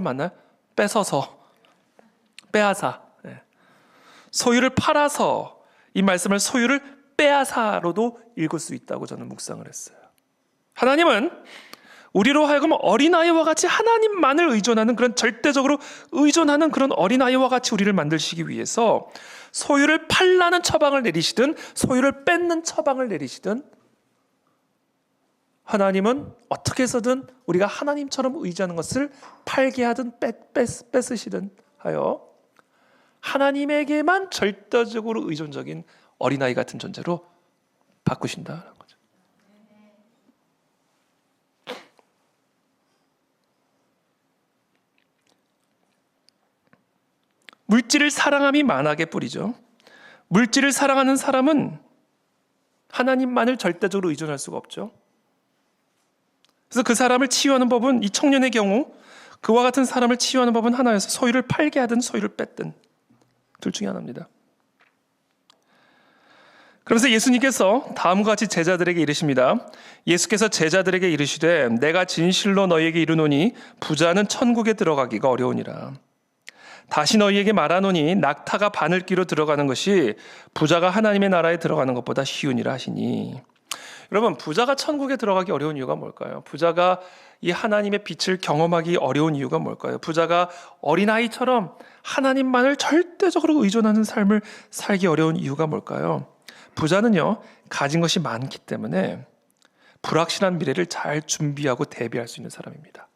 맞나요? 빼앗아. 네. 소유를 팔아서 이 말씀을 소유를 빼앗아로도 읽을 수 있다고 저는 묵상을 했어요. 하나님은 우리로 하여금 어린아이와 같이 하나님만을 의존하는 그런 절대적으로 의존하는 그런 어린아이와 같이 우리를 만드시기 위해서 소유를 팔라는 처방을 내리시든 소유를 뺏는 처방을 내리시든 하나님은 어떻게 해서든 우리가 하나님처럼 의지하는 것을 팔게 하든 뺏으시든 하여 하나님에게만 절대적으로 의존적인 어린아이 같은 존재로 바꾸신다는 거죠. 물질을 사랑함이 만악의 뿌리죠. 물질을 사랑하는 사람은 하나님만을 절대적으로 의존할 수가 없죠. 그래서 그 사람을 치유하는 법은 이 청년의 경우 그와 같은 사람을 치유하는 법은 하나여서 소유를 팔게 하든 소유를 뺏든 둘 중에 하나입니다. 그러면서 예수님께서 다음과 같이 제자들에게 이르십니다. 예수께서 제자들에게 이르시되 내가 진실로 너희에게 이르노니 부자는 천국에 들어가기가 어려우니라. 다시 너희에게 말하노니 낙타가 바늘귀로 들어가는 것이 부자가 하나님의 나라에 들어가는 것보다 쉬우니라 하시니. 여러분, 부자가 천국에 들어가기 어려운 이유가 뭘까요? 부자가 이 하나님의 빛을 경험하기 어려운 이유가 뭘까요? 부자가 어린아이처럼 하나님만을 절대적으로 의존하는 삶을 살기 어려운 이유가 뭘까요? 부자는요, 가진 것이 많기 때문에 불확실한 미래를 잘 준비하고 대비할 수 있는 사람입니다.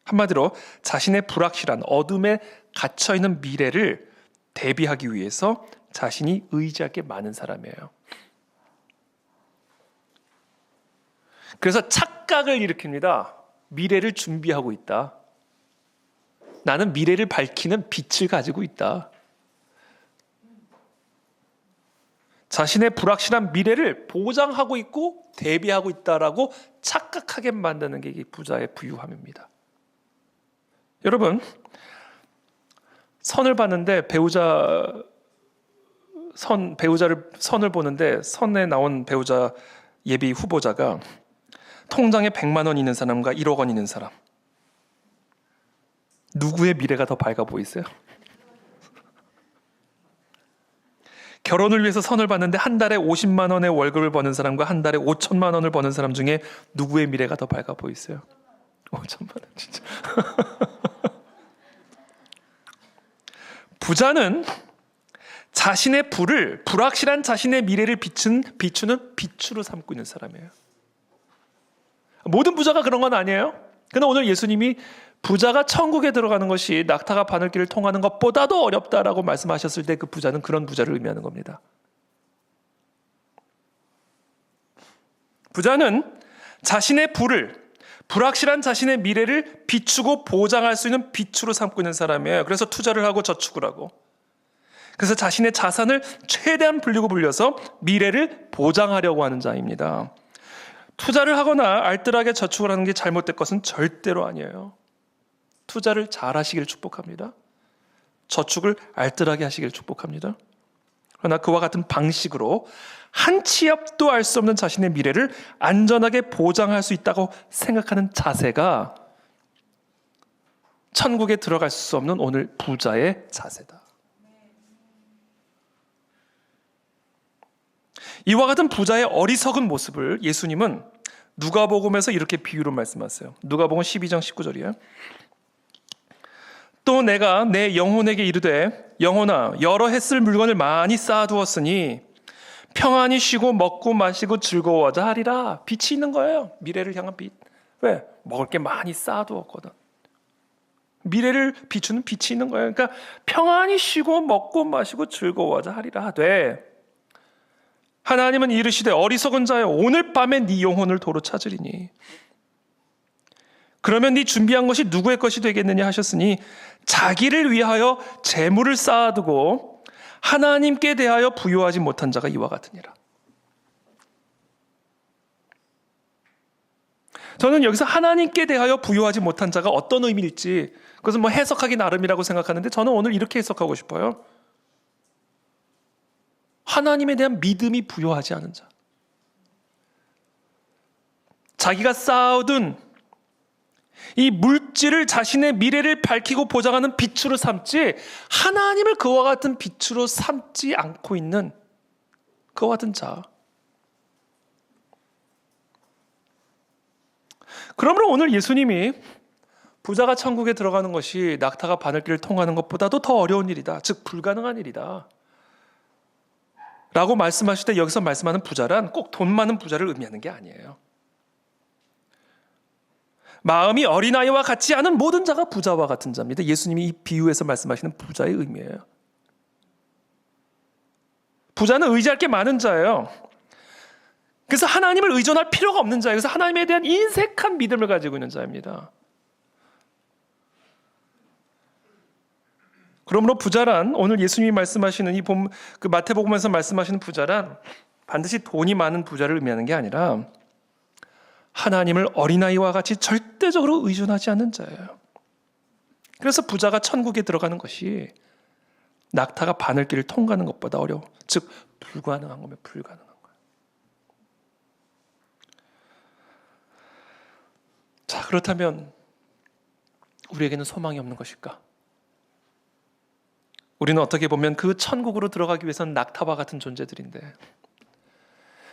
한마디로 자신의 불확실한 어둠에 갇혀있는 미래를 대비하기 위해서 자신이 의지할 게 많은 사람이에요. 그래서 착각을 일으킵니다. 미래를 준비하고 있다. 나는 미래를 밝히는 빛을 가지고 있다. 자신의 불확실한 미래를 보장하고 있고 대비하고 있다라고 착각하게 만드는 게 이 부자의 부유함입니다. 여러분, 선을 봤는데 배우자를 선을 보는데 선에 나온 배우자 예비 후보자가 통장에 100만 원 있는 사람과 1억 원 있는 사람, 누구의 미래가 더 밝아 보이세요? 결혼을 위해서 선을 봤는데 한 달에 50만 원의 월급을 버는 사람과 한 달에 5천만 원을 버는 사람 중에 누구의 미래가 더 밝아 보이세요? 5천만 원 진짜. 부자는 자신의 불확실한 자신의 미래를 비추는 빛으로 삼고 있는 사람이에요. 모든 부자가 그런 건 아니에요. 그러나 오늘 예수님이 부자가 천국에 들어가는 것이 낙타가 바늘길을 통하는 것보다도 어렵다라고 말씀하셨을 때 그 부자는 그런 부자를 의미하는 겁니다. 부자는 자신의 불확실한 자신의 미래를 비추고 보장할 수 있는 빛으로 삼고 있는 사람이에요. 그래서 투자를 하고 저축을 하고, 그래서 자신의 자산을 최대한 불려서 미래를 보장하려고 하는 자입니다. 투자를 하거나 알뜰하게 저축을 하는 게 잘못된 것은 절대로 아니에요. 투자를 잘 하시길 축복합니다. 저축을 알뜰하게 하시길 축복합니다. 그러나 그와 같은 방식으로 한 치 앞도 알 수 없는 자신의 미래를 안전하게 보장할 수 있다고 생각하는 자세가 천국에 들어갈 수 없는 오늘 부자의 자세다. 이와 같은 부자의 어리석은 모습을 예수님은 누가복음에서 이렇게 비유로 말씀하세요. 누가복음 12장 19절이에요. 또 내가 내 영혼에게 이르되 영혼아 여러 해 쓸 물건을 많이 쌓아두었으니 평안히 쉬고 먹고 마시고 즐거워하자 하리라. 빛이 있는 거예요. 미래를 향한 빛. 왜? 먹을 게 많이 쌓아두었거든. 미래를 비추는 빛이 있는 거예요. 그러니까 평안히 쉬고 먹고 마시고 즐거워하자 하리라 하되 하나님은 이르시되 어리석은 자여 오늘 밤에 네 영혼을 도로 찾으리니 그러면 네 준비한 것이 누구의 것이 되겠느냐 하셨으니 자기를 위하여 재물을 쌓아두고 하나님께 대하여 부요하지 못한 자가 이와 같으니라. 저는 여기서 하나님께 대하여 부요하지 못한 자가 어떤 의미일지 그것은 뭐 해석하기 나름이라고 생각하는데 저는 오늘 이렇게 해석하고 싶어요. 하나님에 대한 믿음이 부요하지 않은 자. 자기가 쌓아둔 이 물질을 자신의 미래를 밝히고 보장하는 빛으로 삼지 하나님을 그와 같은 빛으로 삼지 않고 있는 그와 같은 자. 그러므로 오늘 예수님이 부자가 천국에 들어가는 것이 낙타가 바늘길을 통하는 것보다도 더 어려운 일이다. 즉 불가능한 일이다. 라고 말씀하실 때 여기서 말씀하는 부자란 꼭 돈 많은 부자를 의미하는 게 아니에요. 마음이 어린아이와 같지 않은 모든 자가 부자와 같은 자입니다. 예수님이 이 비유에서 말씀하시는 부자의 의미예요. 부자는 의지할 게 많은 자예요. 그래서 하나님을 의존할 필요가 없는 자예요. 그래서 하나님에 대한 인색한 믿음을 가지고 있는 자입니다. 그러므로 부자란 오늘 예수님이 말씀하시는 그 마태복음에서 말씀하시는 부자란 반드시 돈이 많은 부자를 의미하는 게 아니라 하나님을 어린아이와 같이 절대적으로 의존하지 않는 자예요. 그래서 부자가 천국에 들어가는 것이 낙타가 바늘길을 통과하는 것보다 어려워. 즉 불가능한 거면 불가능한 거예요. 자, 그렇다면 우리에게는 소망이 없는 것일까? 우리는 어떻게 보면 그 천국으로 들어가기 위해서는 낙타와 같은 존재들인데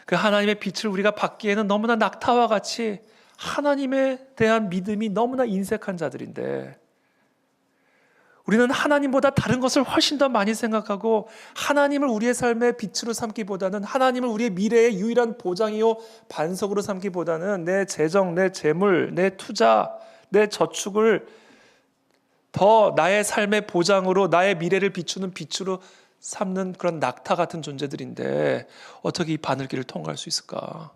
그 하나님의 빛을 우리가 받기에는 너무나 낙타와 같이 하나님에 대한 믿음이 너무나 인색한 자들인데 우리는 하나님보다 다른 것을 훨씬 더 많이 생각하고 하나님을 우리의 삶의 빛으로 삼기보다는 하나님을 우리의 미래의 유일한 보장이요 반석으로 삼기보다는 내 재정, 내 재물, 내 투자, 내 저축을 더 나의 삶의 보장으로 나의 미래를 비추는 빛으로 삼는 그런 낙타 같은 존재들인데 어떻게 이 바늘길을 통과할 수 있을까?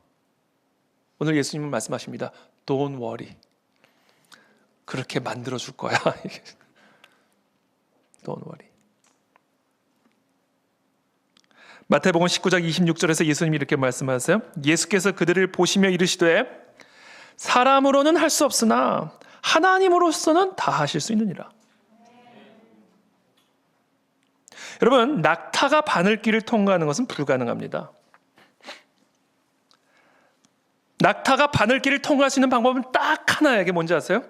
오늘 예수님은 말씀하십니다. Don't worry. 그렇게 만들어줄 거야. Don't worry. 마태복음 19장 26절에서 예수님이 이렇게 말씀하세요. 예수께서 그들을 보시며 이르시되 사람으로는 할 수 없으나 하나님으로서는 다 하실 수 있느니라. 여러분, 낙타가 바늘길을 통과하는 것은 불가능합니다. 낙타가 바늘길을 통과할 수 있는 방법은 딱 하나예요. 이게 뭔지 아세요?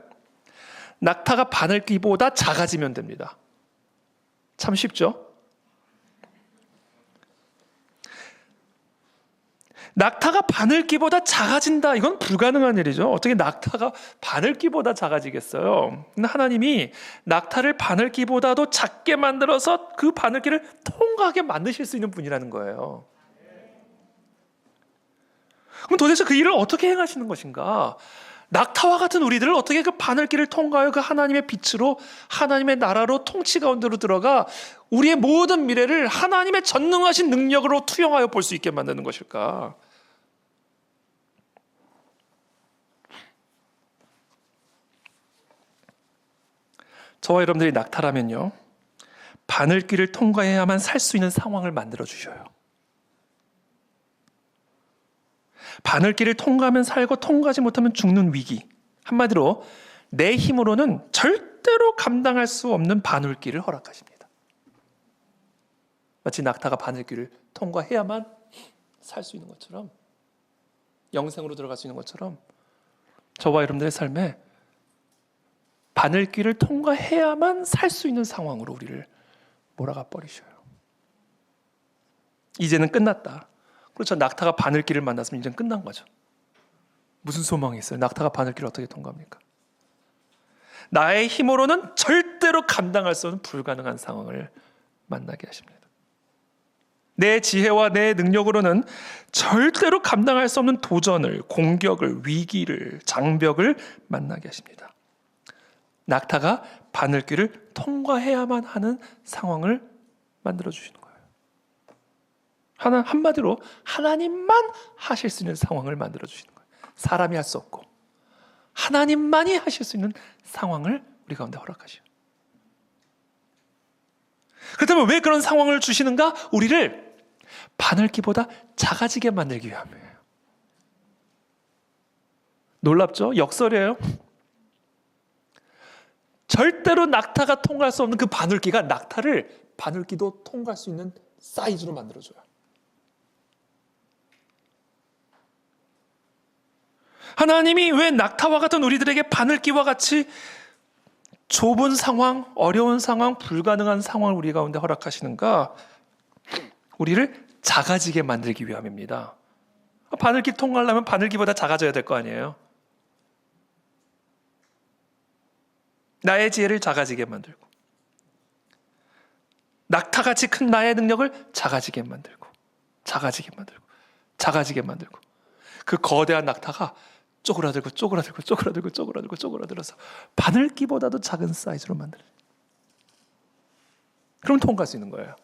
낙타가 바늘길보다 작아지면 됩니다. 참 쉽죠? 낙타가 바늘기보다 작아진다. 이건 불가능한 일이죠. 어떻게 낙타가 바늘기보다 작아지겠어요? 근데 하나님이 낙타를 바늘기보다도 작게 만들어서 그 바늘기를 통과하게 만드실 수 있는 분이라는 거예요. 그럼 도대체 그 일을 어떻게 행하시는 것인가? 낙타와 같은 우리들을 어떻게 그 바늘길을 통과하여 그 하나님의 빛으로 하나님의 나라로 통치 가운데로 들어가 우리의 모든 미래를 하나님의 전능하신 능력으로 투영하여 볼 수 있게 만드는 것일까? 저와 여러분들이 낙타라면요, 바늘길을 통과해야만 살 수 있는 상황을 만들어 주셔요. 바늘길을 통과하면 살고 통과하지 못하면 죽는 위기. 한마디로 내 힘으로는 절대로 감당할 수 없는 바늘길을 허락하십니다. 마치 낙타가 바늘길을 통과해야만 살 수 있는 것처럼, 영생으로 들어갈 수 있는 것처럼 저와 여러분들의 삶에 바늘길을 통과해야만 살 수 있는 상황으로 우리를 몰아가 버리셔요. 이제는 끝났다. 그렇죠. 낙타가 바늘길을 만났으면 이제는 끝난 거죠. 무슨 소망이 있어요? 낙타가 바늘길을 어떻게 통과합니까? 나의 힘으로는 절대로 감당할 수 없는 불가능한 상황을 만나게 하십니다. 내 지혜와 내 능력으로는 절대로 감당할 수 없는 도전을, 공격을, 위기를, 장벽을 만나게 하십니다. 낙타가 바늘길을 통과해야만 하는 상황을 만들어주시는 거예요. 한마디로 하나님만 하실 수 있는 상황을 만들어주시는 거예요. 사람이 할 수 없고 하나님만이 하실 수 있는 상황을 우리 가운데 허락하시오. 그렇다면 왜 그런 상황을 주시는가? 우리를 바늘기보다 작아지게 만들기 위함이에요. 놀랍죠? 역설이에요. 절대로 낙타가 통과할 수 없는 그 바늘기가 낙타를 바늘기도 통과할 수 있는 사이즈로 만들어줘요. 하나님이 왜 낙타와 같은 우리들에게 바늘기와 같이 좁은 상황, 어려운 상황, 불가능한 상황을 우리 가운데 허락하시는가? 우리를 작아지게 만들기 위함입니다. 바늘기 통과하려면 바늘기보다 작아져야 될 거 아니에요. 나의 지혜를 작아지게 만들고 낙타같이 큰 나의 능력을 작아지게 만들고 작아지게 만들고 작아지게 만들고 그 거대한 낙타가 쪼그라들어서 바늘기보다도 작은 사이즈로 만들어요. 그럼 통과할 수 있는 거예요.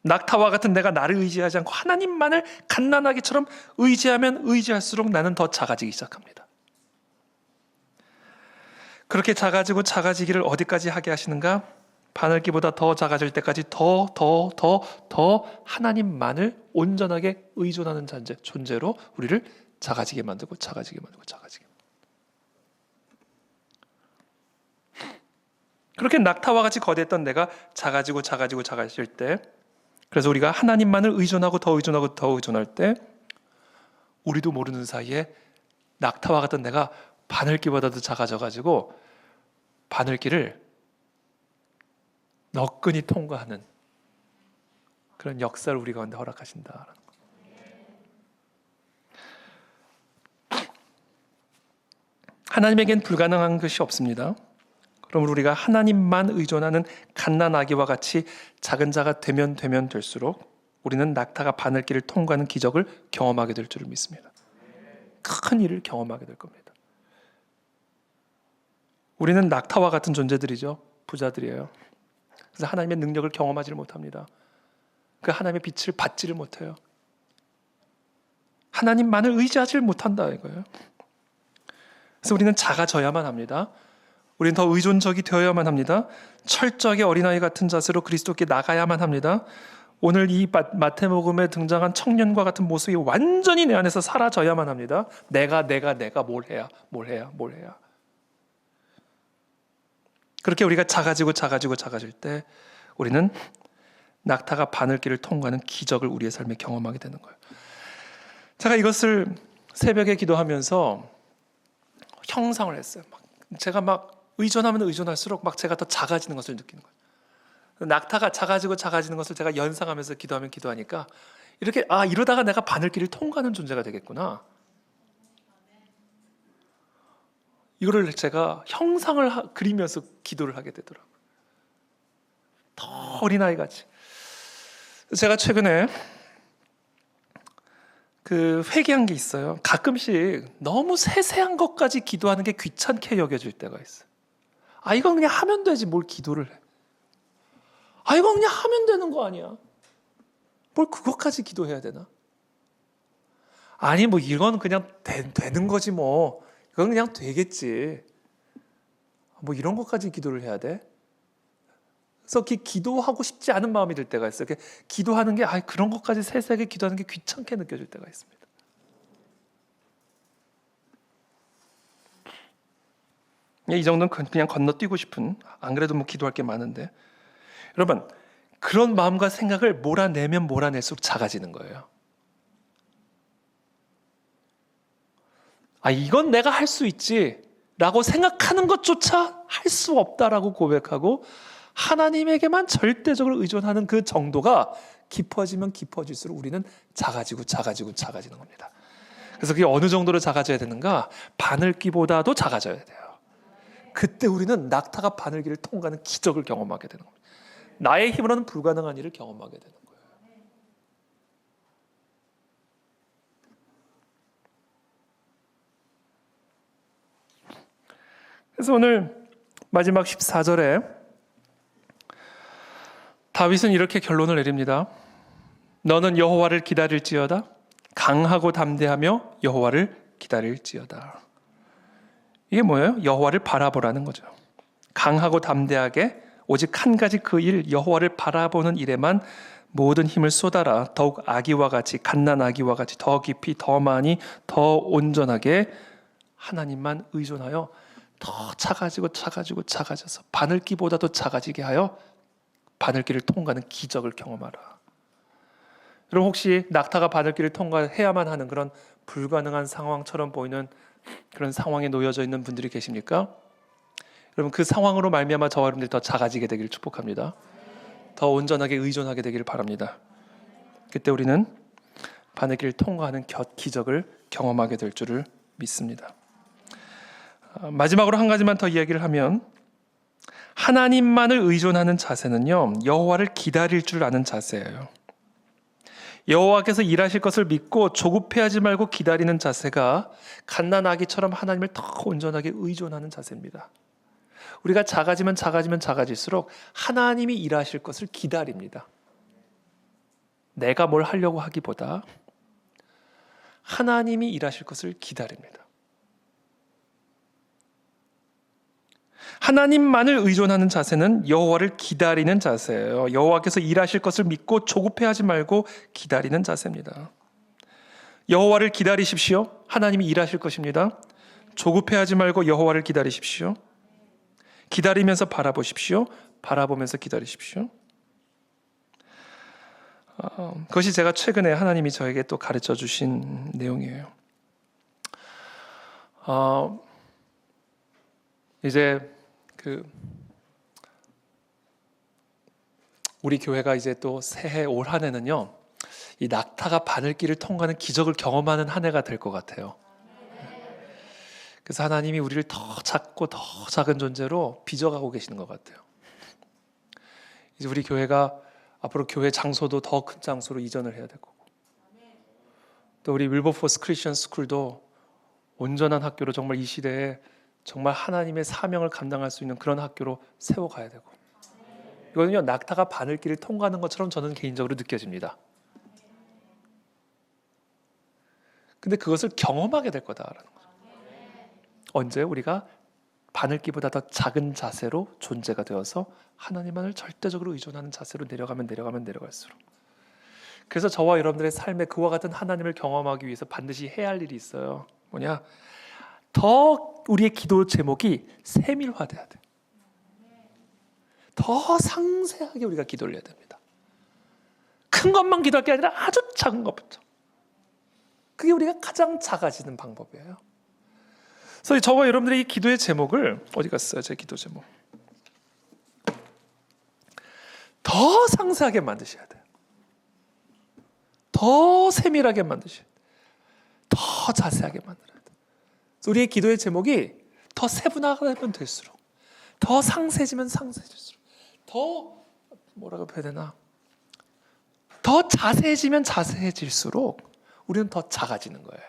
낙타와 같은 내가 나를 의지하지 않고 하나님만을 갓난아기처럼 의지하면 의지할수록 나는 더 작아지기 시작합니다. 그렇게 작아지기를 어디까지 하게 하시는가? 바늘기보다 더 작아질 때까지 더 하나님만을 온전하게 의존하는 존재로 우리를 작아지게 만들고 그렇게 낙타와 같이 거대했던 내가 작아질 때, 그래서 우리가 하나님만을 의존하고 더 의존할 때 우리도 모르는 사이에 낙타와 같던 내가 바늘기보다도 작아져가지고 바늘기를 너끈히 통과하는 그런 역사를 우리 가운데 허락하신다라는 것. 하나님에겐 불가능한 것이 없습니다. 그러므로 우리가 하나님만 의존하는 갓난아기와 같이 작은 자가 되면 될수록 우리는 낙타가 바늘길을 통과하는 기적을 경험하게 될 줄을 믿습니다. 큰 일을 경험하게 될 겁니다. 우리는 낙타와 같은 존재들이죠. 부자들이에요. 그래서 하나님의 능력을 경험하지를 못합니다. 그 하나님의 빛을 받지를 못해요. 하나님만을 의지하지를 못한다 이거예요. 그래서 우리는 작아져야만 합니다. 우리는 더 의존적이 되어야만 합니다. 철저하게 어린아이 같은 자세로 그리스도께 나가야만 합니다. 오늘 이 마태복음에 등장한 청년과 같은 모습이 완전히 내 안에서 사라져야만 합니다. 내가 뭘 해야. 그렇게 우리가 작아질 때 우리는 낙타가 바늘길을 통과하는 기적을 우리의 삶에 경험하게 되는 거예요. 제가 이것을 새벽에 기도하면서 형상을 했어요. 제가 의존하면 의존할수록 제가 더 작아지는 것을 느끼는 거예요. 낙타가 작아지는 것을 제가 연상하면서 기도하니까 이렇게 이러다가 내가 바늘길을 통과하는 존재가 되겠구나. 이거를 제가 형상을 그리면서 기도를 하게 되더라고요. 더 어린아이같이. 제가 최근에 회개한 게 있어요. 가끔씩 너무 세세한 것까지 기도하는 게 귀찮게 여겨질 때가 있어요. 이건 그냥 하면 되지 뭘 기도를 해. 이건 그냥 하면 되는 거 아니야. 뭘 그것까지 기도해야 되나? 이건 그냥 되는 거지 뭐. 이건 그냥 되겠지. 이런 것까지 기도를 해야 돼? 그래서 기도하고 싶지 않은 마음이 들 때가 있어요. 기도하는 게 그런 것까지 세세하게 기도하는 게 귀찮게 느껴질 때가 있습니다. 이 정도는 그냥 건너뛰고 싶은, 안 그래도 기도할 게 많은데, 여러분 그런 마음과 생각을 몰아내면 몰아낼수록 작아지는 거예요. 이건 내가 할 수 있지 라고 생각하는 것조차 할 수 없다라고 고백하고 하나님에게만 절대적으로 의존하는 그 정도가 깊어지면 깊어질수록 우리는 작아지는 겁니다. 그래서 그게 어느 정도로 작아져야 되는가? 바늘귀보다도 작아져야 돼요. 그때 우리는 낙타가 바늘귀를 통과하는 기적을 경험하게 되는 겁니다. 나의 힘으로는 불가능한 일을 경험하게 되는 거예요. 그래서 오늘 마지막 14절에 다윗은 이렇게 결론을 내립니다. 너는 여호와를 기다릴지어다. 강하고 담대하며 여호와를 기다릴지어다. 이게 뭐예요? 여호와를 바라보라는 거죠. 강하고 담대하게 오직 한 가지 그 일, 여호와를 바라보는 일에만 모든 힘을 쏟아라. 더욱 아기와 같이, 갓난 아기와 같이 더 깊이, 더 많이, 더 온전하게 하나님만 의존하여 더 작아져서 바늘귀보다도 작아지게 하여 바늘길을 통과하는 기적을 경험하라. 여러분 혹시 낙타가 바늘길을 통과해야만 하는 그런 불가능한 상황처럼 보이는 그런 상황에 놓여져 있는 분들이 계십니까? 여러분 그 상황으로 말미암아 저와 여러분들이 더 작아지게 되기를 축복합니다. 더 온전하게 의존하게 되기를 바랍니다. 그때 우리는 바늘길을 통과하는 기적을 경험하게 될 줄을 믿습니다. 마지막으로 한 가지만 더 이야기를 하면 하나님만을 의존하는 자세는요, 여호와를 기다릴 줄 아는 자세예요. 여호와께서 일하실 것을 믿고 조급해하지 말고 기다리는 자세가 갓난 아기처럼 하나님을 더 온전하게 의존하는 자세입니다. 우리가 작아지면 작아질수록 하나님이 일하실 것을 기다립니다. 내가 뭘 하려고 하기보다 하나님이 일하실 것을 기다립니다. 하나님만을 의존하는 자세는 여호와를 기다리는 자세예요. 여호와께서 일하실 것을 믿고 조급해하지 말고 기다리는 자세입니다. 여호와를 기다리십시오. 하나님이 일하실 것입니다. 조급해하지 말고 여호와를 기다리십시오. 기다리면서 바라보십시오. 바라보면서 기다리십시오. 그것이 제가 최근에 하나님이 저에게 또 가르쳐 주신 내용이에요. 이제 우리 교회가 이제 또 새해 올 한 해는요, 이 낙타가 바늘길을 통과하는 기적을 경험하는 한 해가 될 것 같아요. 그래서 하나님이 우리를 더 작고 더 작은 존재로 빚어가고 계시는 것 같아요. 이제 우리 교회가 앞으로 교회 장소도 더 큰 장소로 이전을 해야 될 거고, 또 우리 윌버포스 크리스천 스쿨도 온전한 학교로 정말 이 시대에 정말 하나님의 사명을 감당할 수 있는 그런 학교로 세워가야 되고, 이거는요 낙타가 바늘길을 통과하는 것처럼 저는 개인적으로 느껴집니다. 근데 그것을 경험하게 될 거다라는 거죠. 언제 우리가 바늘길보다 더 작은 자세로 존재가 되어서 하나님만을 절대적으로 의존하는 자세로 내려갈수록, 그래서 저와 여러분들의 삶에 그와 같은 하나님을 경험하기 위해서 반드시 해야 할 일이 있어요. 뭐냐? 더 우리의 기도 제목이 세밀화돼야 돼. 더 상세하게 우리가 기도를 해야 됩니다. 큰 것만 기도할 게 아니라 아주 작은 것부터. 그게 우리가 가장 작아지는 방법이에요. 그래서 저와 여러분들의 이 기도의 제목을, 어디 갔어요? 제 기도 제목. 더 상세하게 만드셔야 돼요. 더 세밀하게 만드셔야 돼요. 더 자세하게 만들어야 돼요. 우리의 기도의 제목이 더 세분화되면 될수록, 더 상세해지면 상세해질수록, 더 뭐라고 해야 되나, 더 자세해지면 자세해질수록 우리는 더 작아지는 거예요.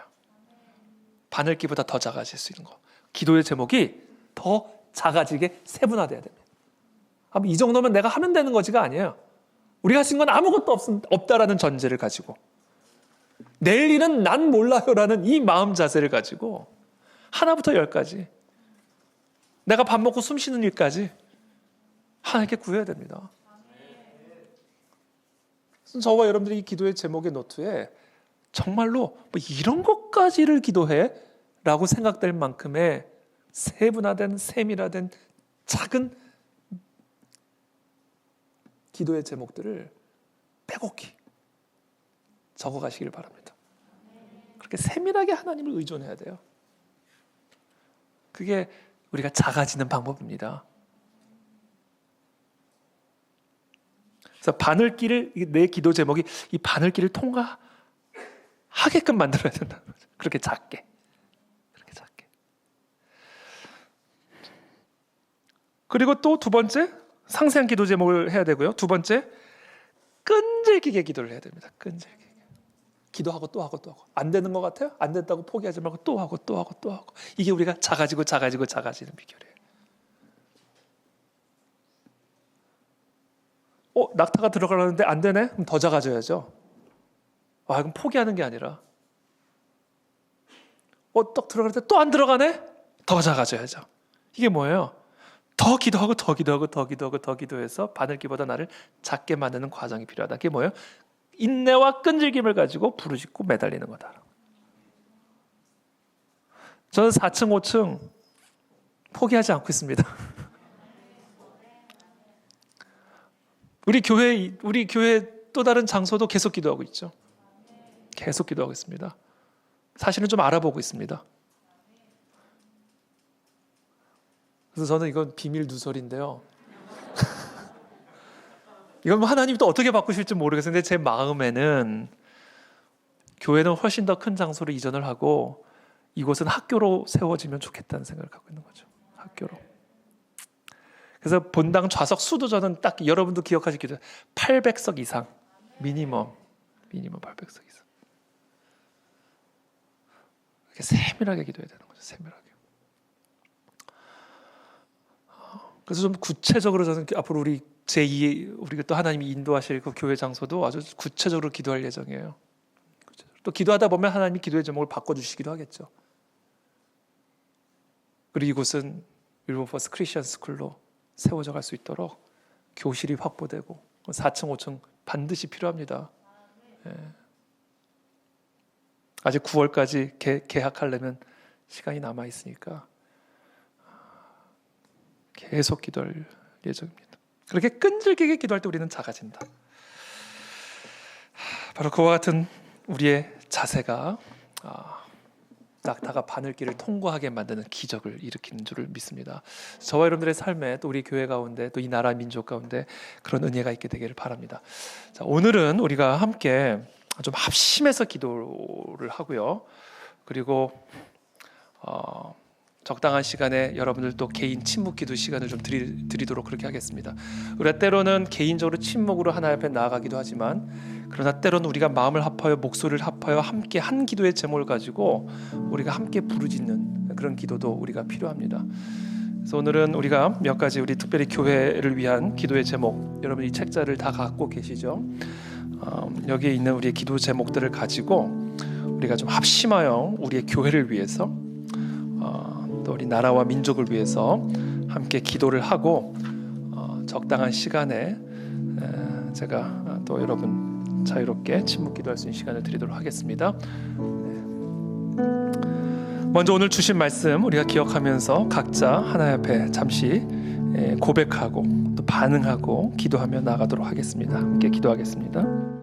바늘귀보다 더 작아질 수 있는 거. 기도의 제목이 더 작아지게 세분화돼야 됩니다. 이 정도면 내가 하면 되는 거지가 아니에요. 우리가 할 수 있는 건 아무것도 없다라는 전제를 가지고, 내일 일은 난 몰라요라는 이 마음 자세를 가지고 하나부터 열까지, 내가 밥 먹고 숨 쉬는 일까지 하나님께 구해야 됩니다. 저와 여러분들이 이 기도의 제목의 노트에 정말로 이런 것까지를 기도해? 라고 생각될 만큼의 세분화된, 세밀화된 작은 기도의 제목들을 빼곡히 적어가시길 바랍니다. 그렇게 세밀하게 하나님을 의존해야 돼요. 그게 우리가 작아지는 방법입니다. 그래서 바늘길을 내 기도 제목이 이 바늘길을 통과하게끔 만들어야 된다. 그렇게 작게. 그렇게 작게. 그리고 또 두 번째 상세한 기도 제목을 해야 되고요. 두 번째 끈질기게 기도를 해야 됩니다. 끈질기게. 기도하고 또 하고 또 하고. 안 되는 것 같아요? 안 됐다고 포기하지 말고 또 하고 또 하고 또 하고. 이게 우리가 작아지는 비결이에요. 낙타가 들어가려는데 안 되네? 그럼 더 작아져야죠. 그럼 포기하는 게 아니라 떡 들어갈 때 또 안 들어가네? 더 작아져야죠. 이게 뭐예요? 더 기도하고 더 기도하고 더 기도하고 더 기도해서 바늘기보다 나를 작게 만드는 과정이 필요하다. 그게 뭐예요? 인내와 끈질김을 가지고 부르짖고 매달리는 거다. 저는 4층 5층 포기하지 않고 있습니다. 우리 교회 또 다른 장소도 계속 기도하고 있죠. 계속 기도하고 있습니다. 사실은 좀 알아보고 있습니다. 그래서 저는 이건 비밀 누설인데요. 이건 하나님이 또 어떻게 바꾸실지 모르겠는데 제 마음에는 교회는 훨씬 더 큰 장소로 이전을 하고 이곳은 학교로 세워지면 좋겠다는 생각을 갖고 있는 거죠. 학교로. 그래서 본당 좌석 수도 저는 딱 여러분도 기억하시기로 800석 이상 미니멈 800석 이상. 이렇게 세밀하게 기도해야 되는 거죠. 세밀하게. 그래서 좀 구체적으로 저는 앞으로 우리가 또 하나님이 인도하실 그 교회 장소도 아주 구체적으로 기도할 예정이에요. 또 기도하다 보면 하나님이 기도의 제목을 바꿔주시기도 하겠죠. 그리고 이곳은 윌버포스 크리스천 스쿨로 세워져 갈 수 있도록 교실이 확보되고 4층 5층 반드시 필요합니다. 아직 9월까지 개학하려면 시간이 남아 있으니까 계속 기도할 예정입니다. 그렇게 끈질기게 기도할 때 우리는 작아진다. 바로 그와 같은 우리의 자세가 낙타가 바늘길을 통과하게 만드는 기적을 일으키는 줄을 믿습니다. 저와 여러분들의 삶에 또 우리 교회 가운데 또 이 나라 민족 가운데 그런 은혜가 있게 되기를 바랍니다. 자, 오늘은 우리가 함께 좀 합심해서 기도를 하고요. 그리고 적당한 시간에 여러분들도 개인 침묵 기도 시간을 좀 드리도록 그렇게 하겠습니다. 우리가 때로는 개인적으로 침묵으로 하나님 앞에 나아가기도 하지만 그러나 때로는 우리가 마음을 합하여 목소리를 합하여 함께 한 기도의 제목을 가지고 우리가 함께 부르짖는 그런 기도도 우리가 필요합니다. 그래서 오늘은 우리가 몇 가지 우리 특별히 교회를 위한 기도의 제목, 여러분 이 책자를 다 갖고 계시죠? 여기에 있는 우리의 기도 제목들을 가지고 우리가 좀 합심하여 우리의 교회를 위해서 또 우리 나라와 민족을 위해서 함께 기도를 하고 적당한 시간에 제가 또 여러분 자유롭게 침묵 기도할 수 있는 시간을 드리도록 하겠습니다. 먼저 오늘 주신 말씀 우리가 기억하면서 각자 하나님 앞에 잠시 고백하고 또 반응하고 기도하며 나아가도록 하겠습니다. 함께 기도하겠습니다.